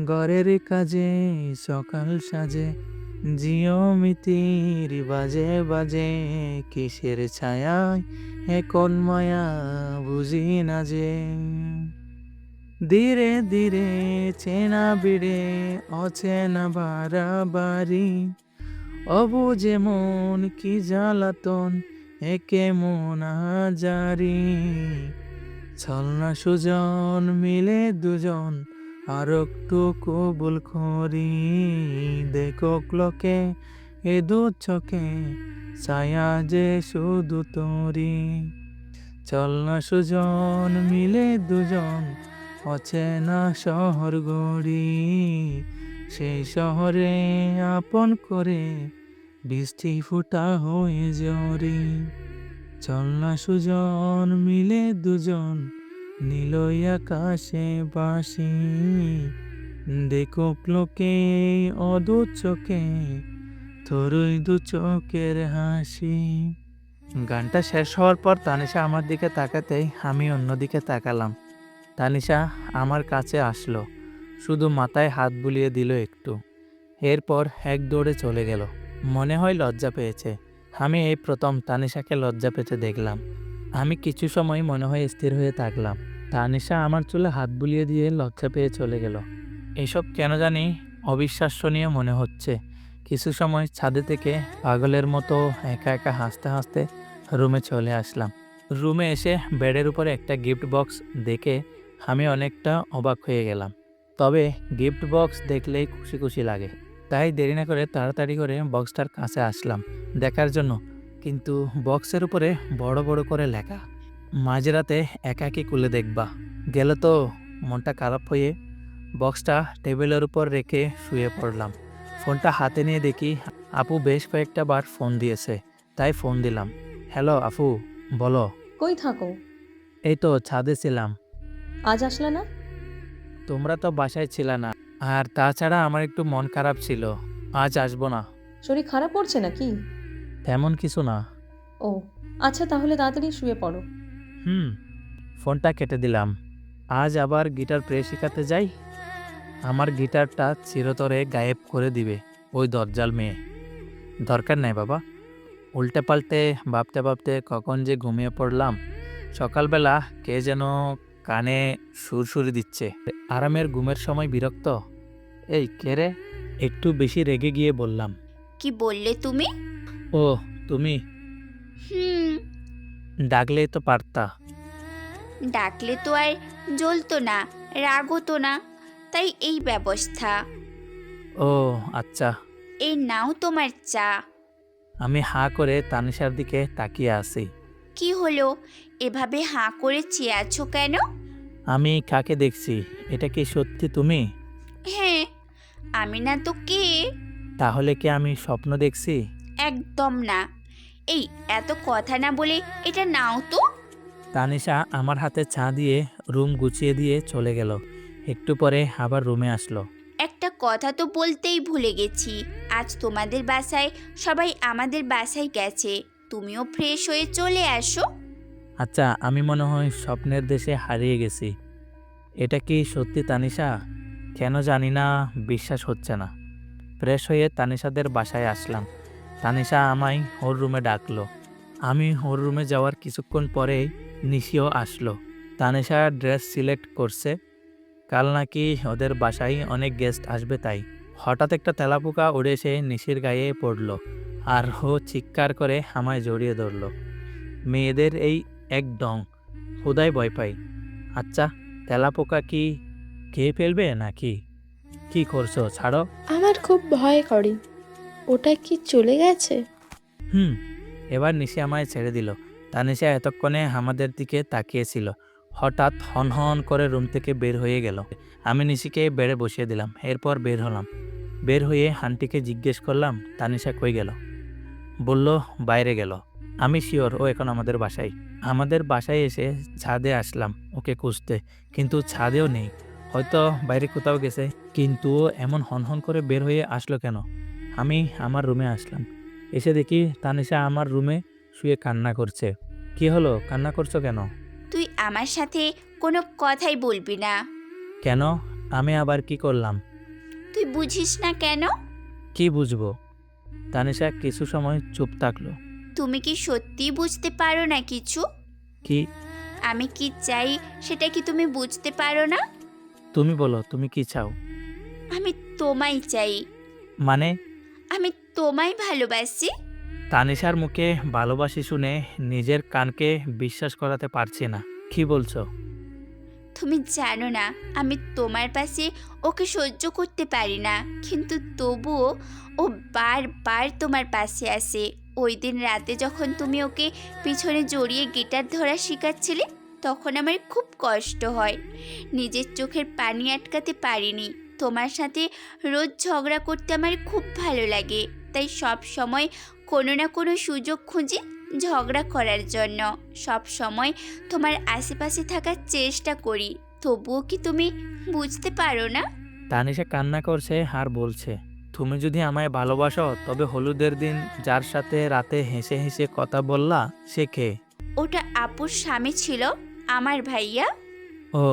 ঘরের কাজে সকাল সাজে, জিওমিতির বাজে বাজে, কিসের ছায়ায় এখন মায়া বুঝি না যে। ধীরে ধীরে চেনা বিড়ে অচেনা বাড়াবাড়ি, অবুঝে মন কি জ্বালাতন, একে মোনাজারি ছলনা সুজন মিলে দুজন আর একটু কবুল করি দেখো লোকে এ দু চোখে ছায়া যে শুধু তোরি চলনা সুজন মিলে দুজন অচেনা শহর গড়ি সেই শহরে আপন করে বৃষ্টি ফুটা হয়ে জরি চলনা সুজন মিলে দুজন নীলই আকাশে বাসি দেখো লোকে অদূর চোখে তোরই দু চোখের হাসি। গানটা শেষ হওয়ার পর তানিশা আমার দিকে তাকাতেই আমি অন্যদিকে তাকালাম। তানিশা আমার কাছে আসলো, শুধু মাথায় হাত বুলিয়ে দিল একটু, এরপর এক দৌড়ে চলে গেল। মনে হয় লজ্জা পেয়েছে। আমি এই প্রথম তানিশাকে লজ্জা পেতে দেখলাম। আমি কিছু সময় মনে হয় স্থির হয়ে থাকলাম। তানিশা আমার চুলে হাত বুলিয়ে দিয়ে লজ্জা পেয়ে চলে গেল। এসব কেন জানি অবিশ্বাসনীয় মনে হচ্ছে। কিছু সময় ছাদে থেকে পাগলের মতো একা একা হাসতে হাসতে রুমে চলে আসলাম। রুমে এসে বেডের উপরে একটা গিফট বক্স দেখে আমি অনেকটা অবাক হয়ে গেলাম। তবে গিফট বক্স দেখলেই খুশি খুশি লাগে, তাই দেরি না করে তাড়াতাড়ি করে বক্সটার কাছে আসলাম দেখার জন্য। কিন্তু বক্সের উপরে বড় বড় করে লেখা, মাঝরাতে একাকী খুলে দেখবা। গেল তো মনটা খারাপ হয়ে বক্সটা টেবিলের উপর রেখে শুয়ে পড়লাম। ফোনটা হাতে নিয়ে দেখি আপু বেশ কয়েকটা বার ফোন দিয়েছে, তাই ফোন দিলাম। হ্যালো আপু, বলো। কই থাকো? এই তো ছাদে ছিলাম। আজ আসলে না? তোমরা তো বাসায় ছিল না, আর তাছাড়া আমার একটু মন খারাপ ছিল, আজ আসবো না। শরীর খারাপ করছে নাকি? তেমন কিছু না। ও আচ্ছা, তাহলে তাড়াতাড়ি শুয়ে পড়ো। ফোনটা কেটে দিলাম। আজ আবার গিটার প্লে শেখাতে যাই। আমার গিটারটা চিরতরে গায়েব করে দিবে ওই দরজাল মেয়ে। দরকার নাই বাবা। উল্টে পাল্টে ভাবতে ভাবতে কখন যে ঘুমিয়ে পড়লাম। সকালবেলা কে যেন কানে সুরসুরি দিচ্ছে। আরামের ঘুমের সময় বিরক্ত। এই কে রে? একটু বেশি রেগে গিয়ে বললাম। কি বললে তুমি? ও তুমি? হুম, ডাকলেই তো পারতা। ডাকলে তো আর জ্বলতো না, রাগ হতো না, তাই এই ব্যবস্থা। ও আচ্ছা। এই নাও তোমার চা। আমি হাঁ করে তানিশার দিকে তাকিয়ে আছি। কি হলো, এভাবে হাঁ করে চেয়ে আছো কেন? আমি কাকে দেখছি? এটা কি সত্যি তুমি? হ্যাঁ, আমি না তো কে? তাহলে কি আমি স্বপ্ন দেখছি? একদম না। এই এত কথা না বলে এটা নাও তো। তানিশা আমার হাতে চা দিয়ে রুম গুছিয়ে দিয়ে চলে গেল। একটু পরে আবার রুমে আসলো। একটা কথা তো বলতেই ভুলে গেছি, আজ তোমাদের বাসায় সবাই আমাদের বাসায় গেছে, তুমিও ফ্রেশ হয়ে চলে আসো। আচ্ছা, আমি মনে হয় স্বপ্নের দেশে হারিয়ে গেছি। এটা কি সত্যি তানিশা? কেন জানি না, বিশ্বাস হচ্ছে না। ফ্রেশ হয়ে তানিশাদের বাসায় আসলাম। তানিশা আমায় ওর রুমে ডাকলো। আমি ওর রুমে যাওয়ার কিছুক্ষণ পরেই নিশিও আসলো। তানিশা ড্রেস সিলেক্ট করছে, কাল নাকি ওদের বাসায় অনেক গেস্ট আসবে, তাই। হঠাৎ একটা তেলাপোকা উড়ে এসে নিশির গায়ে পড়ল, আর ও চিৎকার করে আমায় জড়িয়ে ধরল। মেয়েদের এই এক ডং, হুদাই ভয় পাই। আচ্ছা, তেলাপোকা কি খেয়ে ফেলবে নাকি? কি করছো, ছাড়ো। আমার খুব ভয় করে। ওটা কি চলে গেছে? এবার নিশি আমায় ছেড়ে দিল। তানিশা এতক্ষণে আমাদের দিকে তাকিয়েছিল, হঠাৎ হন হন করে রুম থেকে বের হয়ে গেল। আমি নিশিকে বেড়ে বসিয়ে দিলাম, এরপর বের হলাম। বের হয়ে আন্টিকে জিজ্ঞেস করলাম তানিশা কই গেল। বলল বাইরে গেল। আমি শিওর ও এখন আমাদের বাসায়। আমাদের বাসায় এসে ছাদে আসলাম ওকে খুঁজতে, কিন্তু ছাদেও নেই। হয়তো বাইরে কোথাও গেছে, কিন্তু ও এমন হনহন করে বের হয়ে আসলো কেন? আমি আমার রুমে আসলাম। এসে দেখি তানিশা আমার রুমে শুয়ে কান্না করছে। কি হলো, কান্না করছো কেন? তুই আমার সাথে কোনো কথাই বলবি না। কেন? আমি আবার কি করলাম? তুই বুঝিস না কেন? কি বুঝবো? তানিশা কিছু সময় চুপ থাকলো। তুমি কি সত্যিই বুঝতে পারো না কিছু? কি? আমি কি চাই সেটা কি তুমি বুঝতে পারো না? তুমি বলো, তুমি কি চাও? আমি তোমায় চাই। মানে? আমি তোমায় ভালোবাসি। তানিশার মুখে ভালোবাসি শুনে নিজের কানকে বিশ্বাস করাতে পারছি না। কি বলছো? তুমি জানো না আমি তোমার পাশে ওকে সহ্য করতে পারি না, কিন্তু তবুও ও বারবার তোমার পাশে আসে। ওই দিন রাতে যখন তুমি ওকে পিছনে জড়িয়ে গিটার ধরা শেখাচ্ছিলে তখন আমার খুব কষ্ট হয়, নিজের চোখের পানি আটকাতে পারিনি। তোমার সাথে রোজ ঝগড়া করতে আমার খুব ভালো লাগে, তাই সব সময় কোনো না কোনো সুযোগ খুঁজি ঝগড়া করার জন্য। সব সময় তোমার আশেপাশে থাকার চেষ্টা করি, তবুও কি তুমি বুঝতে পারো না? তানিশা কান্না করছে আর বলছে, তুমি যদি আমায় ভালোবাসো তবে হলুদের দিন যার সাথে রাতে হেসে হেসে কথা বললা সে কে? ওটা আপুর স্বামী ছিল, আমার ভাইয়া। ও,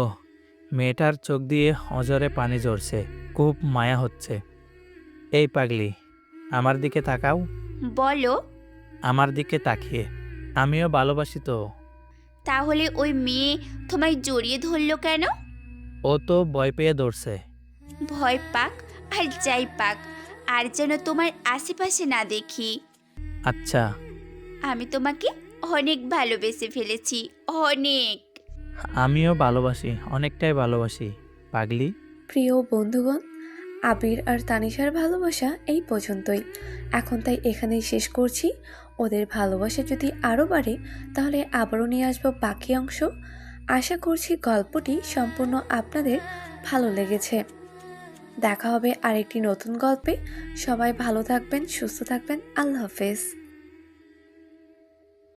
মেয়েটার চোখ দিয়ে অজরে পানি ঝরছে, খুব মায়া হচ্ছে। এই পাগলি, আমার দিকে তাকাও। বলো। আমার দিকে তাকিয়ে, আমিও ভালোবাসি তো। তাহলে ওই মেয়ে তোমায় জড়িয়ে ধরলো কেন? ও তো ভয় পেয়ে ধরছে। ভয় পাক আর যাই পাক, আর যেন তোমার আশেপাশে না দেখি। আচ্ছা। আমি তোমাকে অনেক ভালোবেসে ফেলেছি, অনেক। আমিও ভালোবাসি, অনেকটাই ভালোবাসি পাগলি। প্রিয় বন্ধুগণ, আবির আর তানিশার ভালোবাসা এই পর্যন্তই। এখন তাই এখানেই শেষ করছি। ওদের ভালোবাসা যদি আরও বাড়ে তাহলে আবারও নিয়ে আসবো বাকি অংশ। আশা করছি গল্পটি সম্পূর্ণ আপনাদের ভালো লেগেছে। দেখা হবে আরেকটি নতুন গল্পে। সবাই ভালো থাকবেন, সুস্থ থাকবেন। আল্লাহ হাফেজ।